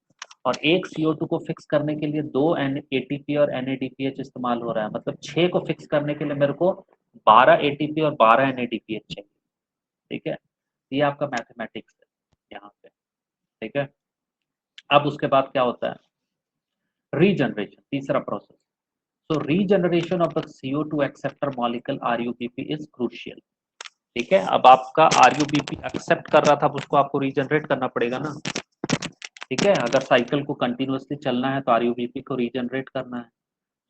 और एक CO2 को फिक्स करने के लिए 2 ATP और NADPH इस्तेमाल हो रहा है, मतलब 6 को फिक्स करने के लिए मेरे को 12 ATP और 12 NADPH चाहिए, ठीक है। ये आपका मैथमेटिक्स है यहाँ पे, ठीक है। अब उसके बाद क्या होता है, रीजनरेशन, तीसरा process. So regeneration of the CO2 acceptor molecule RUBP is crucial, ठीक है। अब आपका RUBP एक्सेप्ट कर रहा था, अब उसको आपको रीजनरेट करना पड़ेगा ना, ठीक है। अगर साइकिल को कंटिन्यूअसली चलना है तो RUBP को रीजनरेट करना है।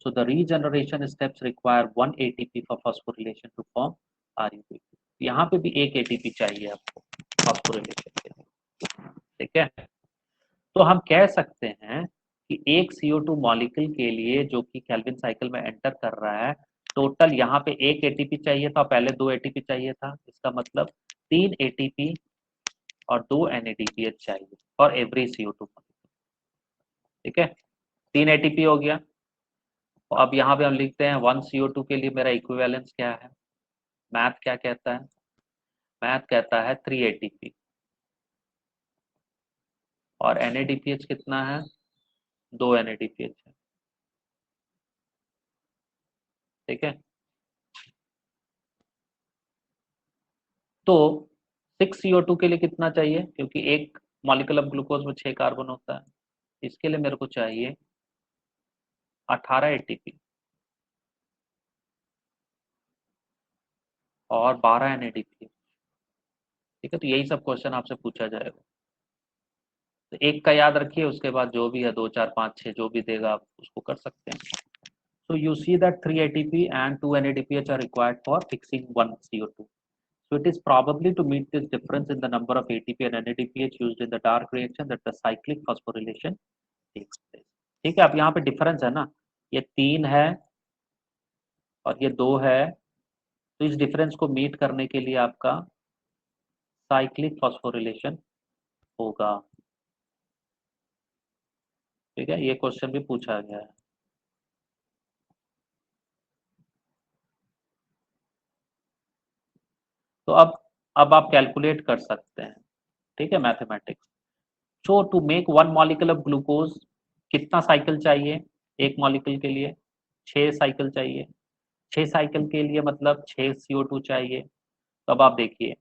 So the regeneration steps require 1 ATP for phosphorylation to form RUBP। यहाँ पे भी एक ATP चाहिए आपको फॉस्फोरिलेशन के लिए, ठीक है। तो हम कह सकते हैं कि एक CO2 मॉलिक्यूल के लिए जो कि केल्विन साइकिल में एंटर कर रहा है, टोटल यहाँ पे एक ATP चाहिए था, पहले 2 ATP चाहिए था, इसका मतलब 3 ATP और 2 NADPH चाहिए फॉर एवरी CO2 मॉलिक्यूल, ठीक है। 3 ATP हो गया। तो अब यहाँ पे हम लिखते हैं 1 CO2 के लिए मेरा इक्विवेलेंस क्या है, मैथ क्या कहता है, मैथ कहता है 3 ATP, और NADPH कितना है, 2 NADPH है, ठीक है। तो 6 CO2 के लिए कितना चाहिए, क्योंकि एक मॉलिक्यूल ऑफ ग्लूकोज में 6 कार्बन होता है, इसके लिए मेरे को चाहिए 18 ATP और 12 NADPH, ठीक है। तो यही सब क्वेश्चन आपसे पूछा जाएगा, तो एक का याद रखिए, उसके बाद जो भी है 2 4 5 6 जो भी देगा आप उसको कर सकते हैं। So you see that 3 ATP and 2 NADPH are required for fixing 1 CO2. So it is probably to meet this difference in the number of ATP and NADPH used in the dark reaction that the cyclic phosphorylation takes place. ठीक है, अब यहाँ पे difference है ना, ये 3 है और ये 2 है, तो इस डिफरेंस को मीट करने के लिए आपका साइक्लिक फॉस्फोरिलेशन होगा, ठीक है। ये क्वेश्चन भी पूछा गया है। तो अब आप कैलकुलेट कर सकते हैं, ठीक है, mathematics. So to make 1 molecule of glucose कितना साइकिल चाहिए, एक मॉलिक्यूल के लिए 6 साइकिल चाहिए, 6 साइकिल के लिए मतलब 6 CO2 चाहिए। तो अब आप देखिए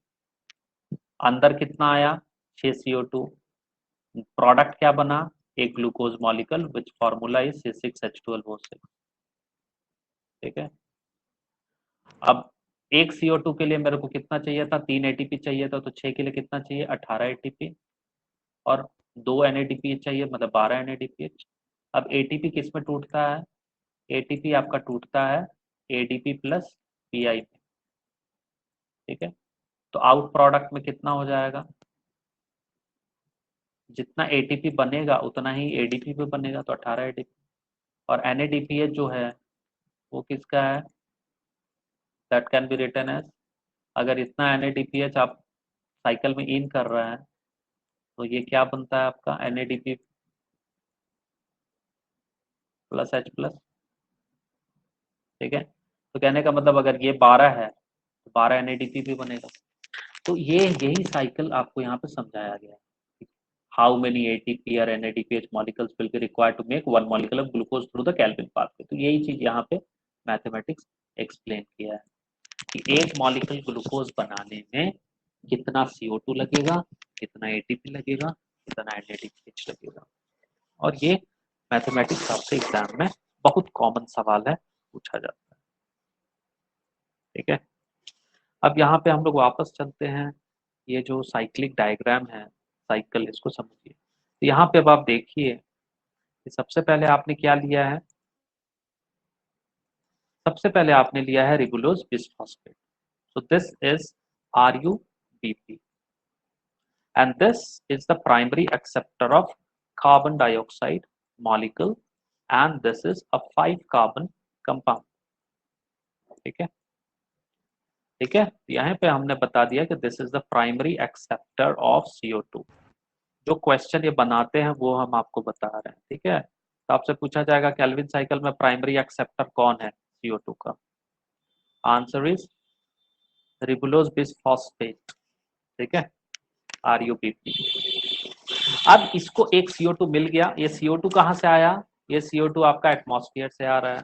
अंदर कितना आया, 6 CO2, प्रोडक्ट क्या बना, एक glucose molecule which formula is C6H12O6, ठीक है। अब एक CO2 के लिए मेरे को कितना चाहिए था, 3 ATP चाहिए था, तो 6 के लिए कितना चाहिए, 18 ATP, और 2 NADPH चाहिए, मतलब 12 NADPH। अब ATP किस में टूटता है, ATP आपका टूटता है ADP प्लस PI में, ठीक है। तो आउट प्रोडक्ट में कितना हो जाएगा, जितना ATP बनेगा उतना ही ADP भी बनेगा, तो 18 ADP। और NADPH जो है वो किसका है, that can be written as, अगर इतना NADPH आप साइकिल में इन कर रहा है तो ये क्या बनता है आपका NADP प्लस H प्लस, ठीक है। तो कहने का मतलब अगर ये 12 है तो 12 NADP भी बनेगा। तो ये यही साइकिल आपको यहाँ पे समझाया गया है, हाउ मेनी ATP और NADPH molecules will be required to make 1 molecule of glucose through the Calvin pathway। तो यही चीज यहाँ पे मैथमेटिक्स एक्सप्लेन किया है कि एक मॉलिक्यूल ग्लूकोज बनाने में कितना CO2 लगेगा, कितना ATP लगेगा, कितना NADPH लगेगा। और ये मैथमेटिक्स आपसे एग्जाम में बहुत कॉमन सवाल है, पूछा जाता है, ठीक है। अब यहाँ पे हम लोग वापस चलते हैं, ये जो साइक्लिक डायग्राम है, साइकिल, इसको समझिए। तो यहाँ पे अब आप देखिए कि सबसे पहले आपने क्या लिया है, सबसे पहले आपने लिया है ribulose bisphosphate. So this is RuBP and this is the primary acceptor of carbon dioxide molecule and this is a 5 carbon compound। ठीक है, ठीक है, यहाँ पे हमने बता दिया कि this is the primary acceptor of CO2। जो क्वेश्चन ये बनाते हैं वो हम आपको बता रहे हैं। ठीक है, तो आपसे पूछा जाएगा केल्विन साइकिल में प्राइमरी एक्सेप्टर कौन है CO2 का, आंसर इज रिबुलोज बिसफॉस्फेट। ठीक है, RuBP। अब इसको एक CO2 मिल गया, ये CO2 कहाँ से आया, ये CO2 आपका एटमॉस्फेयर से आ रहा है।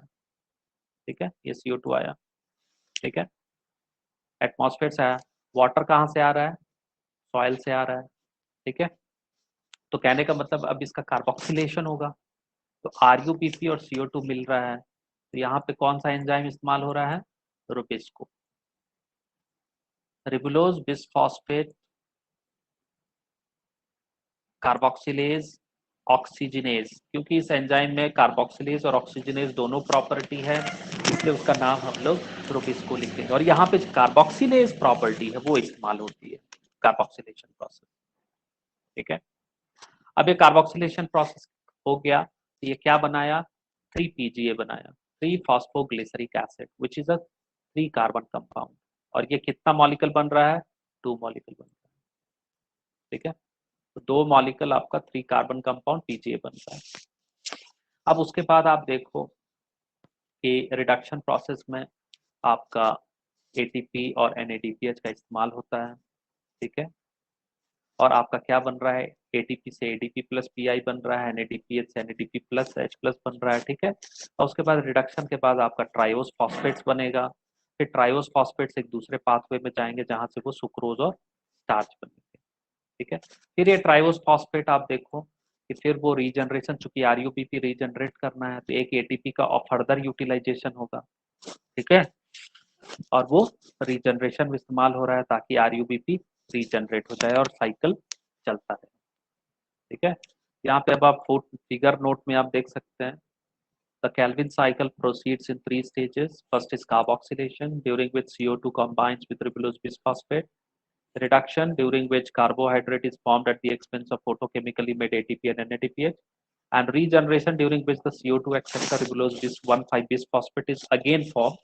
ठीक है, ये CO2 आया, ठीक है, एटमॉस्फेयर से आया। वाटर कहाँ से आ रहा है, सॉइल से आ रहा है। ठीक है, तो कहने का मतलब अब इसका कार्बोक्सिलेशन होगा, तो RuBP और CO2 मिल रहा है, तो यहाँ पे कौन सा एंजाइम इस्तेमाल हो रहा है, Rubisco, ribulose bisphosphate carboxylase oxygenase. क्योंकि इस एंजाइम में कार्बोक्सिलेज और ऑक्सीजनेज दोनों प्रॉपर्टी है, इसलिए उसका नाम हम लोग रुबिस्को लिख देंगे। और यहाँ पे कार्बोक्सिलेज प्रॉपर्टी है वो इस्तेमाल होती है कार्बोक्सिलेशन प्रोसेस। ठीक है, अब ये कार्बोक्सिलेशन प्रोसेस हो गया, तो ये क्या बनाया, 3PGA बनाया, three phosphoglyceric acid which is a 3 carbon compound. और ये कितना मॉलिक्यूल बन रहा है, 2 मॉलिक्यूल बन रहा है। ठीक है, तो 2 मॉलिक्यूल आपका 3 कार्बन कंपाउंड PGA बनता है। अब उसके बाद आप देखो कि रिडक्शन प्रोसेस में आपका ATP और NADPH का इस्तेमाल होता है। ठीक है, और आपका क्या बन रहा है, ATP से ADP प्लस PI बन रहा है, NADPH से NADP प्लस H प्लस बन रहा है। ठीक है, और उसके बाद रिडक्शन के बाद आपका ट्राइओस फॉस्फेट्स बनेगा, फिर ट्राइओस फॉस्फेट्स एक दूसरे पाथवे में जाएंगे जहां से वो सुक्रोज और स्टार्च बनेंगे। ठीक है, फिर ये ट्राइओस फॉस्फेट आप देखो कि फिर वो रीजनरेशन, चूंकि RuBP रीजनरेट करना है तो एक ATP का और फर्दर यूटिलाइजेशन होगा। ठीक है, और वो रीजनरेशन में इस्तेमाल हो रहा है ताकि RuBP रीजनरेट हो जाए और साइकिल चलता है। ठीक है, यहाँ पे अब आप फिगर नोट में आप देख सकते हैं, the Calvin cycle proceeds in 3 stages. First is carboxylation, during which CO2 combines with ribulose bisphosphate, reduction, during which carbohydrate is formed at the expense of photochemically made ATP and NADPH, and regeneration, during which the CO2 acceptor ribulose bis 1,5 bisphosphate is again formed,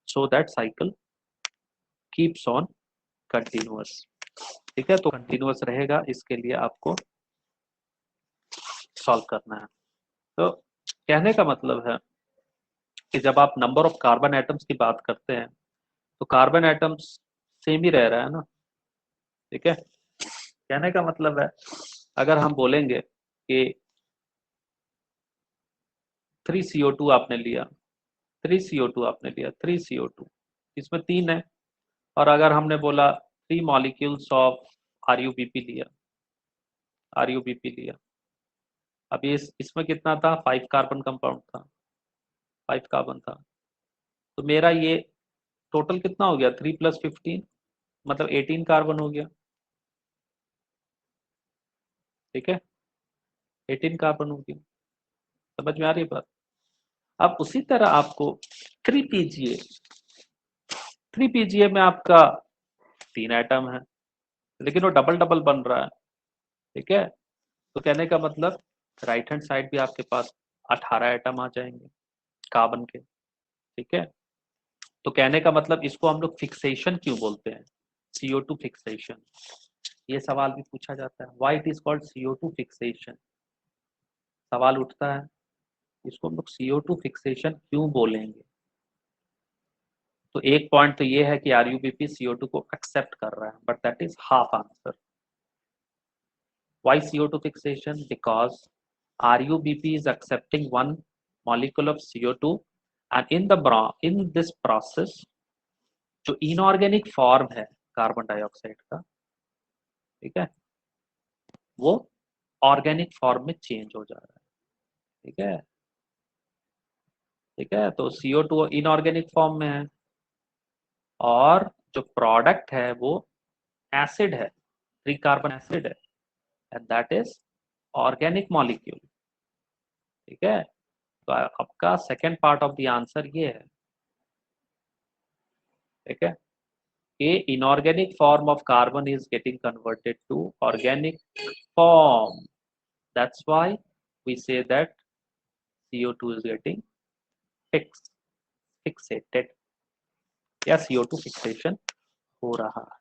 so that cycle keeps on continuous। ठीक है, तो continuous रहेगा, इसके लिए आपको solve करना है। तो कहने का मतलब है कि जब आप नंबर ऑफ कार्बन एटम्स की बात करते हैं तो कार्बन एटम्स सेम ही रह रहा है ना। ठीक है, कहने का मतलब है अगर हम बोलेंगे कि 3CO2 आपने लिया, 3CO2 आपने लिया, 3CO2 इसमें 3 है, और अगर हमने बोला 3 मॉलिक्यूल्स ऑफ RuBP लिया, RuBP लिया, अब ये इसमें कितना था, 5 कार्बन कंपाउंड था, 5 कार्बन था, तो मेरा ये टोटल कितना हो गया, 3 + 15 मतलब 18 कार्बन हो गया। ठीक है, 18 कार्बन हो गया, समझ में आ रही है बात। अब उसी तरह आपको 3PGA, 3PGA में आपका 3 एटम है लेकिन वो डबल डबल बन रहा है। ठीक है, तो कहने का मतलब राइट हैंड साइड भी आपके पास 18 एटम आ जाएंगे कार्बन के। ठीक है, तो कहने का मतलब इसको हम लोग फिक्सेशन क्यों बोलते हैं, CO2 फिक्सेशन, ये सवाल भी पूछा जाता है, why it is called CO2 fixation, सवाल उठता है इसको हम लोग CO2 फिक्सेशन क्यों बोलेंगे। तो एक पॉइंट तो ये है कि RuBP CO2 को एक्सेप्ट कर रहा है, but that is half answer. Why CO2 fixation? Because RuBP is accepting one molecule of CO2 and in this process जो इनऑर्गेनिक फॉर्म है कार्बन डाइऑक्साइड का, ठीक है, वो ऑर्गेनिक फॉर्म में चेंज हो जा रहा है। ठीक है, ठीक है, तो CO2 इनऑर्गेनिक फॉर्म में है और जो प्रोडक्ट है वो एसिड है, 3 कार्बन एसिड है, and that is organic molecule. ठीक है, तो आपका second part of the answer ये है। ठीक है, a inorganic form of carbon is getting converted to organic form. That's why we say that CO2 is getting fixated या CO2 फिक्सेशन हो रहा है।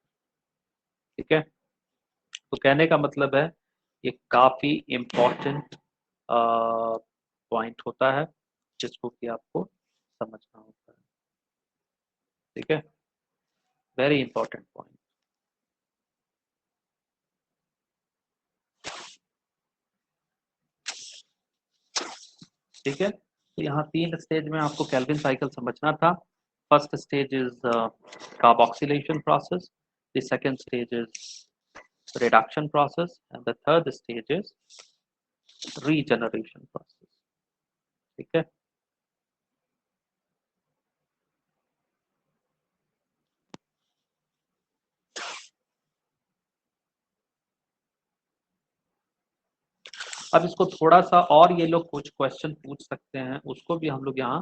ठीक है, तो कहने का मतलब है ये काफी इम्पोर्टेंट पॉइंट होता है जिसको कि आपको समझना होता है। ठीक है, वेरी इंपॉर्टेंट पॉइंट। ठीक है, तो यहाँ 3 स्टेज में आपको केल्विन साइकिल समझना था। First stage is carboxylation process, the second stage is reduction process and the third stage is regeneration process. ठीक है, अब इसको थोड़ा सा और ये लोग कुछ क्वेश्चन पूछ सकते हैं, उसको भी हम लोग यहाँ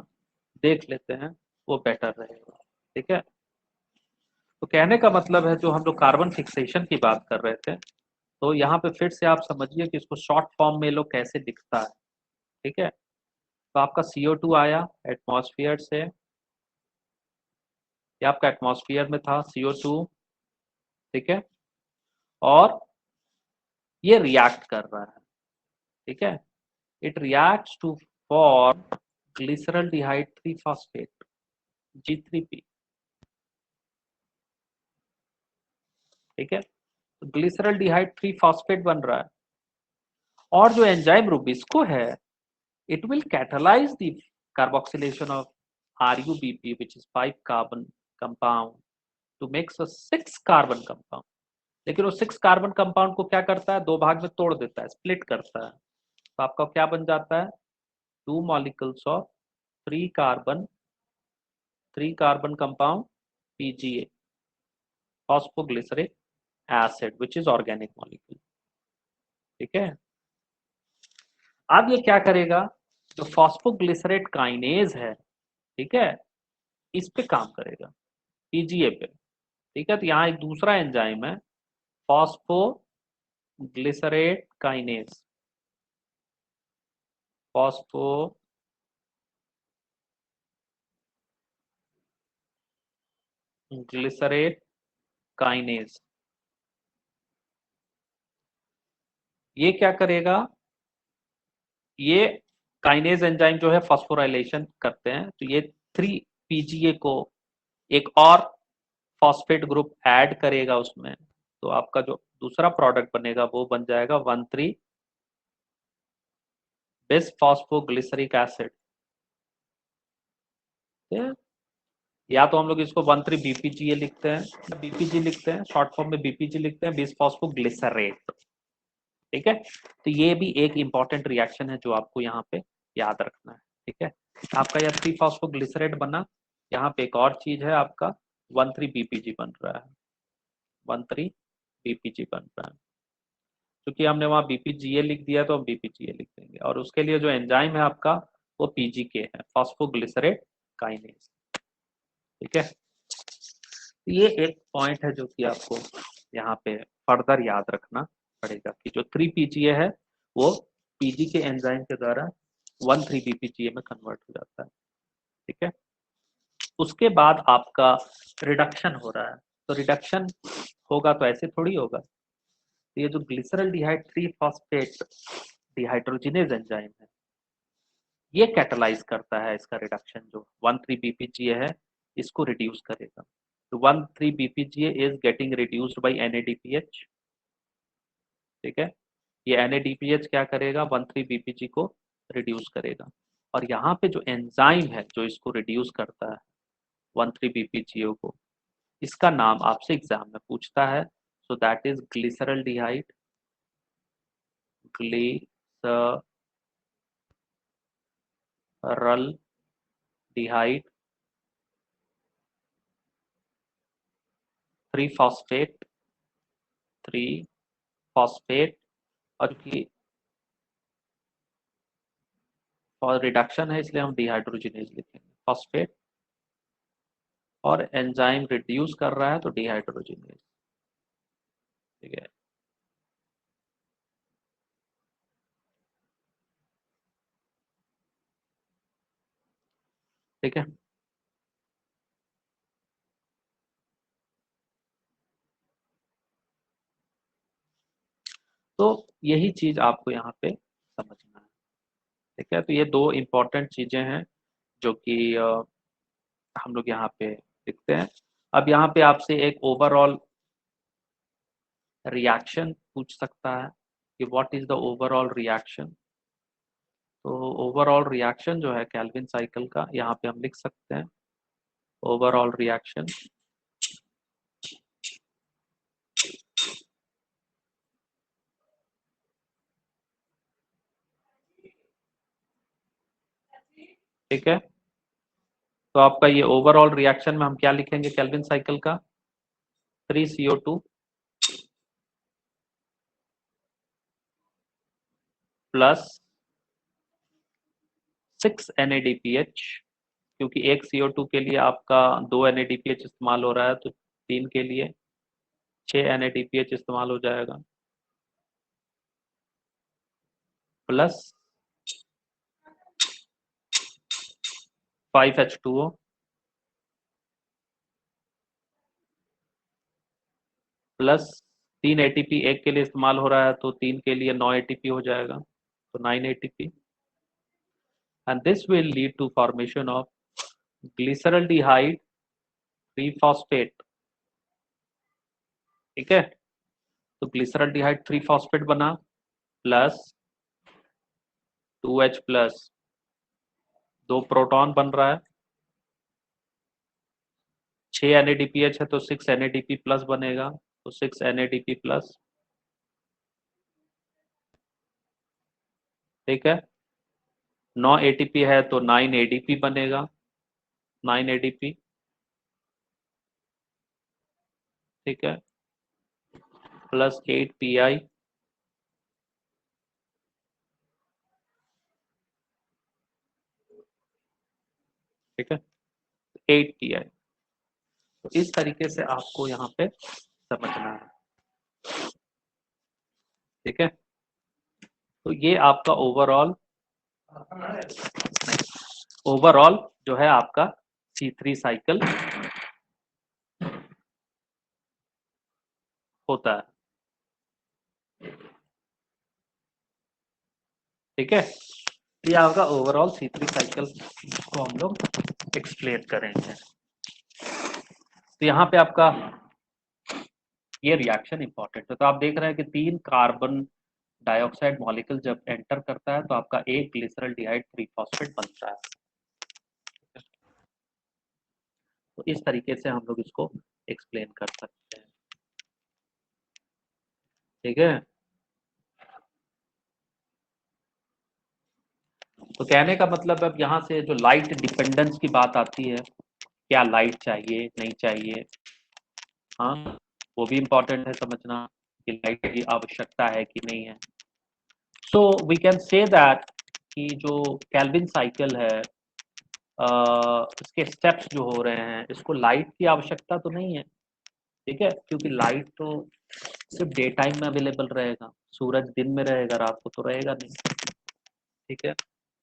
देख लेते हैं, वो बेटर रहेगा। ठीक है, तो कहने का मतलब है जो हम लोग कार्बन फिक्सेशन की बात कर रहे थे, तो यहाँ पे फिर से आप समझिए कि इसको शॉर्ट फॉर्म में लोग कैसे दिखता है। ठीक है, तो आपका CO2 आया एटमॉस्फेयर से, ये आपका एटमॉस्फेयर में था CO2। ठीक है, और ये रिएक्ट कर रहा है। ठीक है, it reacts to form glyceraldehyde 3 phosphate G3P। ठीक है, तो ग्लिसरल्डिहाइड 3 फॉस्फेट बन रहा है, और जो एंजाइम रुबिस्को है, it will catalyze the carboxylation of RuBP, which is 5 carbon compound, to make a 6 carbon compound। लेकिन वो 6 कार्बन कंपाउंड को क्या करता है, 2 भाग में तोड़ देता है, स्प्लिट करता है। तो आपका क्या बन जाता है, 2 molecules of 3 carbon compound PGA, phosphoglyceric acid, which is organic molecule. ठीक है, अब ये क्या करेगा, जो फॉस्फोग्लिसरेट काइनेज है, ठीक है, इस पे काम करेगा, PGA पे। ठीक है, तो यहाँ एक दूसरा एंजाइम है, फॉस्फोग्लिसरेट काइनेज, फॉस्फोग्लिसरेट काइनेज। ये क्या करेगा, ये काइनेज एंजाइम जो है फॉस्फोराइलेशन करते हैं, तो ये 3 PGA को एक और फॉस्फेट ग्रुप ऐड करेगा उसमें, तो आपका जो दूसरा प्रोडक्ट बनेगा वो बन जाएगा 1,3 बिस फॉस्फोग्लिसरिक एसिड। या तो हम लोग इसको 1,3 BPGA लिखते हैं, BPG लिखते हैं, शॉर्ट फॉर्म में BPG लिखते हैं, बिस फॉस्फोग्लिसरेट। ठीक है, तो ये भी एक इंपॉर्टेंट रिएक्शन है जो आपको यहाँ पे याद रखना है। ठीक है, आपका यह 3 फॉस्फोग्लिसरेट बना, यहाँ पे एक और चीज है आपका 1,3 BPG बन रहा है, 1,3 BPG बन रहा है। क्योंकि हमने वहाँ BPGA लिख दिया तो हम BPGA लिख देंगे, और उसके लिए जो एंजाइम है आपका वो PGK है, फॉस्फोग्लिसरेट काइनेज। ठीक है, तो ये एक पॉइंट है जो कि आपको यहाँ पे फर्दर याद रखना पड़ेगा कि जो 3 PGA है वो PG के एंजाइम के द्वारा 1,3 BPGA में कन्वर्ट हो जाता है। ठीक है, उसके बाद आपका रिडक्शन हो रहा है, तो रिडक्शन होगा तो ऐसे थोड़ी होगा, तो ये जो ग्लिसरल्डिहाइड 3 फॉस्फेट डिहाइड्रोजिनेज एंजाइम है, ये कैटलाइज करता है इसका रिडक्शन, जो 1,3 BPGA है इसको रिड्यूस करेगा। तो 1,3 BPGA is getting reduced by NADPH। ठीक है, ये NADPH क्या करेगा, 1,3 BPG को रिड्यूस करेगा, और यहाँ पे जो एंजाइम है जो इसको रिड्यूस करता है 1,3 BPGA को, इसका नाम आपसे एग्जाम में पूछता है, so that is glyceraldehyde, glyceraldehyde 3 phosphate, 3 phosphate, और कि और रिडक्शन है इसलिए हम डिहाइड्रोजिनेज लिखेंगे, फॉस्फेट, और एंजाइम रिड्यूस कर रहा है तो डिहाइड्रोजिनेज। ठीक है, ठीक है। तो यही चीज आपको यहाँ पे समझना है। ठीक है, तो ये दो इम्पोर्टेंट चीजें हैं जो कि हम लोग यहाँ पे लिखते हैं। अब यहाँ पे आपसे एक ओवरऑल रिएक्शन पूछ सकता है कि what is the overall reaction. तो ओवरऑल रिएक्शन जो है कैल्विन साइकिल का, यहाँ पे हम लिख सकते हैं ओवरऑल रिएक्शन। ठीक है, तो आपका ये ओवरऑल रिएक्शन में हम क्या लिखेंगे कैल्विन साइकिल का, 3CO2 प्लस 6 NADPH, क्योंकि एक CO2 के लिए आपका 2 NADPH इस्तेमाल हो रहा है, तो 3 के लिए 6 NADPH इस्तेमाल हो जाएगा, प्लस 5H2O प्लस 3 ATP एक के लिए इस्तेमाल हो रहा है, तो 3 के लिए 9 ATP हो जाएगा, तो 9 ATP, and this will lead to formation of glyceraldehyde ट्रीफॉस्फेट। ठीक है, तो ग्लिसरॉल्डिहाइड ट्रीफॉस्फेट बना, प्लस 2H प्लस, 2 प्रोटॉन बन रहा है, 6 NADPH है तो 6 NADP प्लस बनेगा, तो 6 NADP प्लस। ठीक है, 9 ATP है तो 9 ADP बनेगा, 9 ADP। ठीक है, प्लस 8 PI। ठीक है, 8 PI। तो इस तरीके से आपको यहाँ पे समझना है। ठीक है, तो ये आपका ओवरऑल जो है आपका C3 साइकिल होता है। ठीक है, ये आपका ओवरऑल C3 साइकिल को हम लोग एक्सप्लेन करेंगे। तो यहाँ पे आपका ये रिएक्शन इंपॉर्टेंट है। तो आप देख रहे हैं कि 3 कार्बन डाइऑक्साइड मॉलिक्यूल जब एंटर करता है तो आपका एक ग्लिसरॉल्डिहाइड ट्रीफॉस्फेट बनता है। तो इस तरीके से हम लोग इसको एक्सप्लेन कर सकते हैं। ठीक है, तो कहने का मतलब अब यहाँ से जो लाइट डिपेंडेंस की बात आती है, क्या लाइट चाहिए नहीं चाहिए, हाँ, वो भी इम्पोर्टेंट है समझना कि लाइट की आवश्यकता है कि नहीं है। So we can say that कि जो कैल्विन साइकिल है, इसके स्टेप्स जो हो रहे हैं, इसको लाइट की आवश्यकता तो नहीं है। ठीक है, क्योंकि लाइट तो सिर्फ डे टाइम में अवेलेबल रहेगा, सूरज दिन में रहेगा, रात को तो रहेगा नहीं। ठीक है,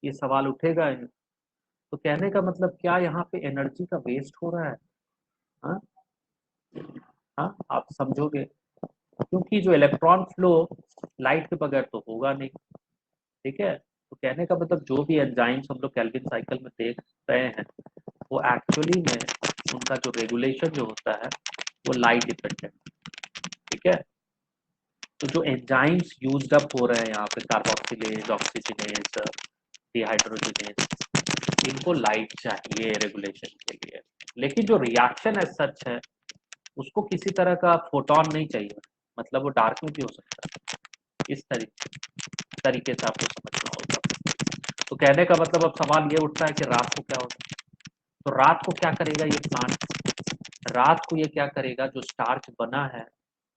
ये सवाल उठेगा ही। तो कहने का मतलब क्या यहाँ पे एनर्जी का वेस्ट हो रहा है? हाँ, हाँ, आप समझोगे, क्योंकि जो इलेक्ट्रॉन फ्लो लाइट के बगैर तो होगा नहीं। ठीक है, तो कहने का मतलब जो भी एंजाइम्स हम लोग केल्विन साइकिल में देख रहे हैं, वो एक्चुअली में उनका जो रेगुलेशन जो होता है वो लाइट डिपेंडेंट। ठीक है, तो जो एंजाइम्स यूज्ड अप हो रहे हैं यहाँ पे, कार्बोक्सिलेज, ऑक्सीजनेज, डिहाइड्रोजनेज, इनको लाइट चाहिए रेगुलेशन के लिए। लेकिन जो रिएक्शन एज सच है, उसको किसी तरह का फोटोन नहीं चाहिए, मतलब वो डार्क में भी हो सकता है। इस तरीके से आपको समझना होगा। तो कहने का मतलब अब सवाल ये उठता है कि रात को क्या होगा। तो रात को क्या करेगा ये प्लांट, रात को ये क्या करेगा, जो स्टार्च बना है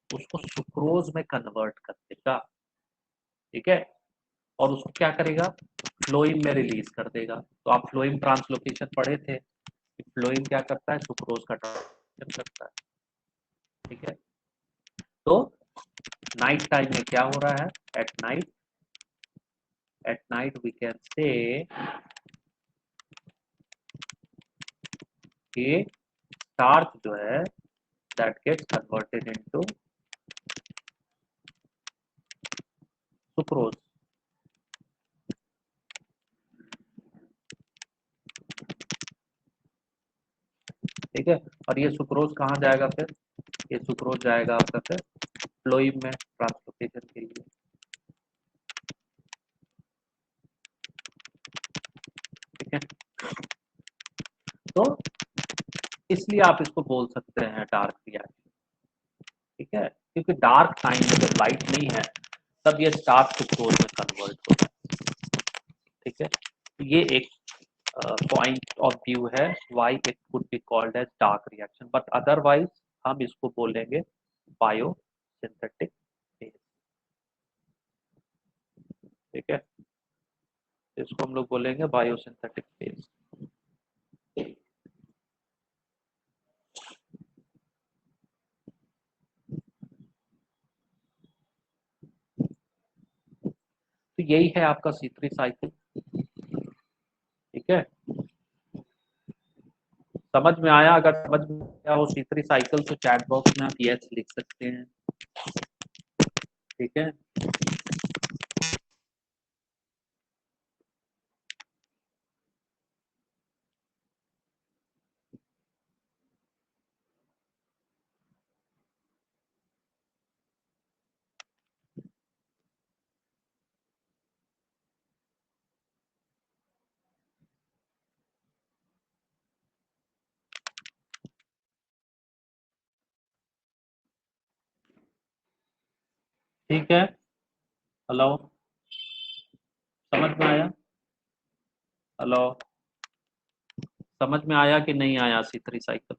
उसको सुक्रोज में कन्वर्ट कर देगा। ठीक है, और उसको क्या करेगा, फ्लोइम में रिलीज कर देगा। तो आप फ्लोइम ट्रांसलोकेशन पढ़े थे, फ्लोइम क्या करता है, सुक्रोज का ट्रांसलोकेशन करता है। ठीक है, तो नाइट टाइम में क्या हो रहा है, एट नाइट वी कैन से कि स्टार्च जो है that gets converted into sucrose. ठीक है, और ये सुक्रोज कहाँ जाएगा फिर, ये सुक्रोज जाएगा आपका फिर फ्लोइम में ट्रांसलोकेशन के लिए। ठीक है, तो इसलिए आप इसको बोल सकते हैं डार्क रिएक्शन। ठीक है, क्योंकि डार्क टाइम में जब लाइट नहीं है तब ये स्टार्च सुक्रोज में कन्वर्ट होता है। ठीक है, तो ये एक पॉइंट ऑफ व्यू है why it could be called as dark reaction, but otherwise हम इसको बोलेंगे बायो सिंथेटिक फेज। ठीक है, इसको हम लोग बोलेंगे बायो सिंथेटिक फेज। तो यही है आपका C3 साइकिल। ठीक है, समझ में आया? अगर समझ में आया हो C3 साइकिल तो चैट बॉक्स में आप यस लिख सकते हैं। ठीक है, ठीक है। हेलो, समझ में आया? हेलो, समझ में आया कि नहीं आया C3 cycle?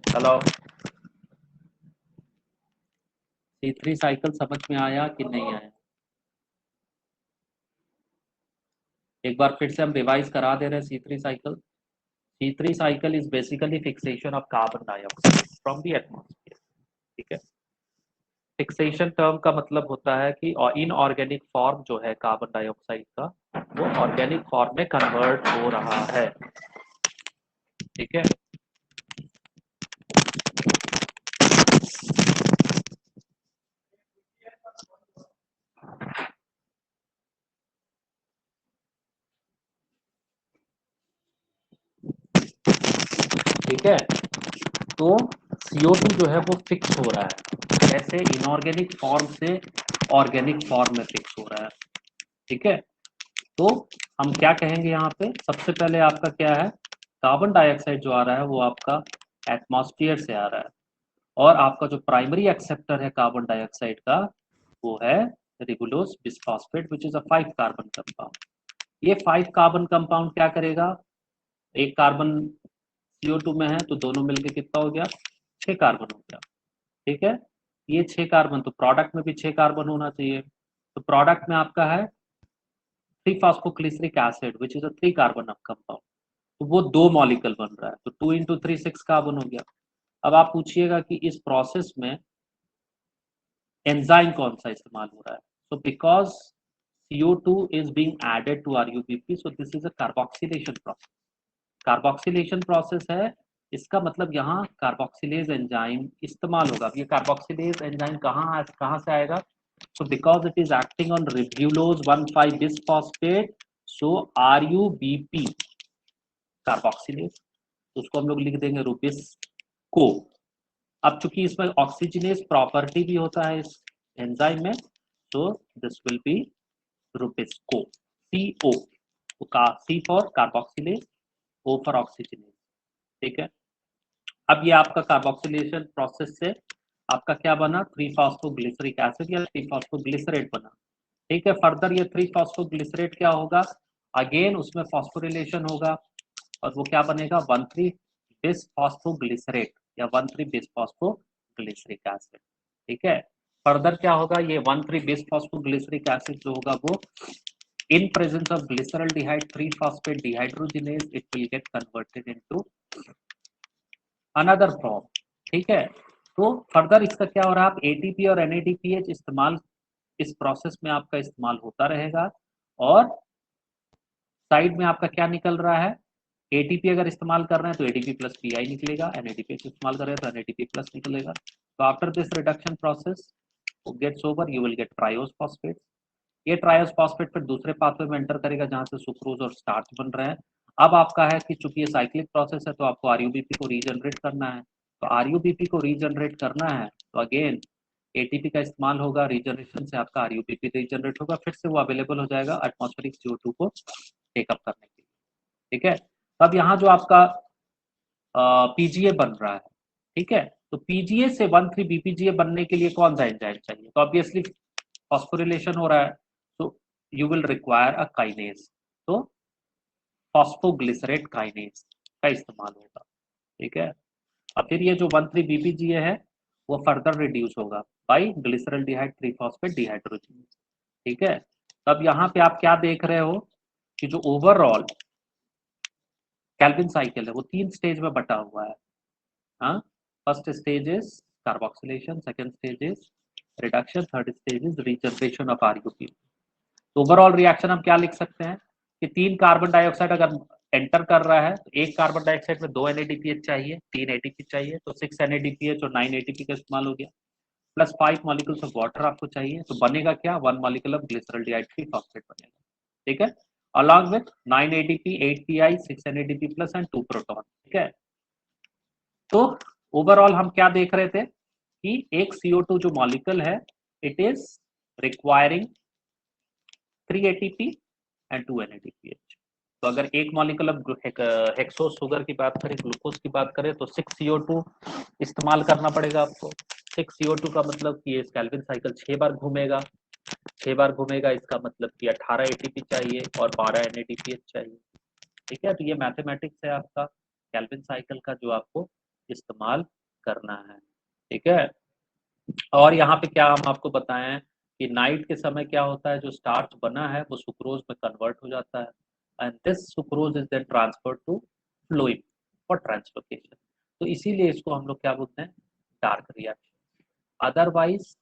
Hello, C3 cycle समझ में आया कि नहीं आया? एक बार फिर से हम रिवाइज करा दे रहे हैं C3 cycle. C3 cycle is basically fixation of carbon dioxide from the atmosphere. ठीक है, फिक्सेशन टर्म का मतलब होता है कि इनऑर्गेनिक फॉर्म जो है कार्बन डाइऑक्साइड का वो ऑर्गेनिक फॉर्म में कन्वर्ट हो रहा है। ठीक है, ठीक है, तो CO2 जो है वो फिक्स हो रहा है, ऐसे इनऑर्गेनिक फॉर्म से ऑर्गेनिक फॉर्म में फिक्स हो रहा है। ठीक है, तो हम क्या कहेंगे यहाँ पे, सबसे पहले आपका क्या है, कार्बन डाइऑक्साइड जो आ रहा है वो आपका एटमॉस्फेयर से आ रहा है, और आपका जो प्राइमरी एक्सेप्टर है कार्बन डाइऑक्साइड का वो है ribulose bisphosphate which is a 5 carbon compound. ये 5 कार्बन कंपाउंड क्या करेगा, एक कार्बन CO2 में है तो दोनों मिलके कितना हो गया, 6 कार्बन हो गया। ठीक है, ये 6 कार्बन, तो प्रोडक्ट में भी 6 कार्बन होना चाहिए, तो प्रोडक्ट में आपका है 3 phosphoglyceric acid which is a 3 carbon compound. तो वो 2 मॉलिक्यूल बन रहा है, तो 2 इंटू 3 6 कार्बन हो गया। अब आप पूछिएगा कि इस प्रोसेस में एंजाइम कौन सा इस्तेमाल हो रहा है, so because CO2 is being added to RUBP, so this is a carboxylation process। Carboxylation process है, इसका मतलब यहाँ कार्बोक्सिलेज एंजाइम इस्तेमाल होगा। अब ये कार्बोक्सिलेज एंजाइम कहाँ से आएगा, so because it is acting on ribulose 1,5 bisphosphate, so RUBP carboxylase, तो उसको हम लोग लिख देंगे रुबिस्को। अब चूंकि इसमें ऑक्सीजनेस प्रॉपर्टी भी होता है इस एंजाइम में, तो this will be Rubisco, CO, तो C for carboxylase, O for oxygenase. ठीक है, अब ये आपका कार्बोक्सिलेशन प्रोसेस से आपका क्या बना, 3 फॉस्फोग्लिसरिक एसिड या 3 फॉस्फोग्लिसरेट बना। ठीक है, फर्दर ये 3 फॉस्फोग्लिसरेट क्या होगा, अगेन उसमें फॉस्फोरिलेशन होगा और वो क्या बनेगा, 1,3 बिसफॉस्फोग्लिसरेट या 1,3 बिसफॉस्फोग्लिसरिक एसिड। ठीक है, फर्दर क्या होगा, ये 1,3 बिस फॉस्फोग्लिसरिक एसिड जो होगा वो in presence of glyceraldehyde 3-phosphate dehydrogenase it will get converted into another form। ठीक है, तो फर्दर इसका क्या हो रहा है, आप एटीपी और एनएडीपीएच इस्तेमाल, इस प्रोसेस में आपका इस्तेमाल होता रहेगा, और साइड में आपका क्या निकल रहा है, एटीपी अगर इस्तेमाल कर रहे हैं तो एटीपी प्लस पीआई निकलेगा, एनएडीपीएच इस्तेमाल कर रहे हैं तो एनएडीपी प्लस निकलेगा। तो after this reduction process gets over you will get triose phosphate. ये ट्रायोस फॉस्फेट फिर दूसरे पाथवे में एंटर करेगा जहां से सुक्रोज और स्टार्च बन रहे हैं। अब आपका है कि चूंकि ये साइक्लिक प्रोसेस है तो आपको आरयूबीपी को रीजनरेट करना है, तो आरयूबीपी को रीजनरेट करना है तो अगेन एटीपी का इस्तेमाल होगा, रीजनरेशन से आपका आरयूबीपी रीजनरेट होगा, फिर से वो अवेलेबल हो जाएगा एटमॉस्फेरिक CO2 को टेकअप करने के लिए। ठीक है, अब यहाँ जो आपका पीजीए बन रहा है, ठीक है, तो पीजीए से 1,3 बीपीजीए बनने के लिए कौन सा एंजाइम चाहिए, तो ऑब्वियसली फॉस्फोरिलेशन हो रहा है, तो you will require a kinase, तो फॉस्फोग्लिसरेट काइनेज का इस्तेमाल होगा। ठीक है, अब फिर ये जो 1,3 बीपीजीए है वो फर्दर रिड्यूस होगा बाई ग्लिसरल्डिहाइड 3-फॉस्फेट डिहाइड्रोजिनेज। ठीक है, तब यहाँ पे आप क्या देख रहे हो कि जो ओवरऑल कैल्विन साइकिल है वो 3 स्टेज में बटा हुआ है। हाँ, first stage is carboxylation, second stage is reduction, third stage is regeneration of RUP. तो ओवरऑल रिएक्शन हम क्या लिख सकते हैं कि 3 कार्बन डाइऑक्साइड अगर एंटर कर रहा है तो एक कार्बन डाइऑक्साइड में 2 NADPH चाहिए, 3 ATP चाहिए, तो 6 NADPH और 9 ATP का इस्तेमाल हो गया, प्लस 5 मॉलिक्यूल्स ऑफ वाटर आपको चाहिए, तो बनेगा क्या, 1 मॉलिक्यूल ऑफ ग्लिसरल्डिहाइड 3-फॉस्फेट बनेगा। ठीक है, along with 9 ADP, 8 PI, 6 NADP plus and 2 proton. ठीक है, तो ओवरऑल हम क्या देख रहे थे कि एक CO2 जो मॉलिक्यूल है it is requiring 3 ATP and 2 NADPH। तो अगर एक मॉलिक्यूल ऑफ हेक्सोस शुगर की बात करें, ग्लूकोज की बात करें, तो 6 CO2 इस्तेमाल करना पड़ेगा आपको। 6 CO2 का मतलब कि ये कैल्विन साइकिल 6 बार घूमेगा, 6 बार घूमेगा, इसका मतलब कि 18 ATP चाहिए और 12 NADPH चाहिए। ठीक है, तो ये मैथमेटिक्स है आपका कैल्विन साइकिल का जो आपको इस्तेमाल करना है। ठीक है, और यहाँ पे क्या हम आपको बताएं कि नाइट के समय क्या होता है, जो स्टार्च बना है वो सुक्रोज में कन्वर्ट हो जाता है and this sucrose is then transferred to phloem for translocation. तो इसीलिए इसको हम लोग क्या बोलते हैं, डार्क रिएक्शन। अदरवाइज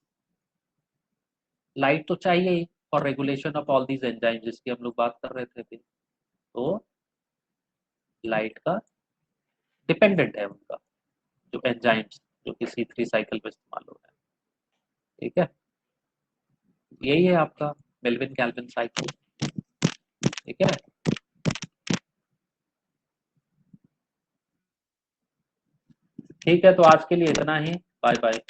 लाइट तो चाहिए ही for regulation of all these enzyme जिसकी हम लोग बात कर रहे थे अभी, तो लाइट का डिपेंडेंट है उनका जो एंजाइम्स जो कि C3 साइकिल में इस्तेमाल हो रहा है। ठीक है, यही है आपका मेल्विन कैल्विन साइकिल। ठीक है, ठीक है, तो आज के लिए इतना ही, बाय बाय।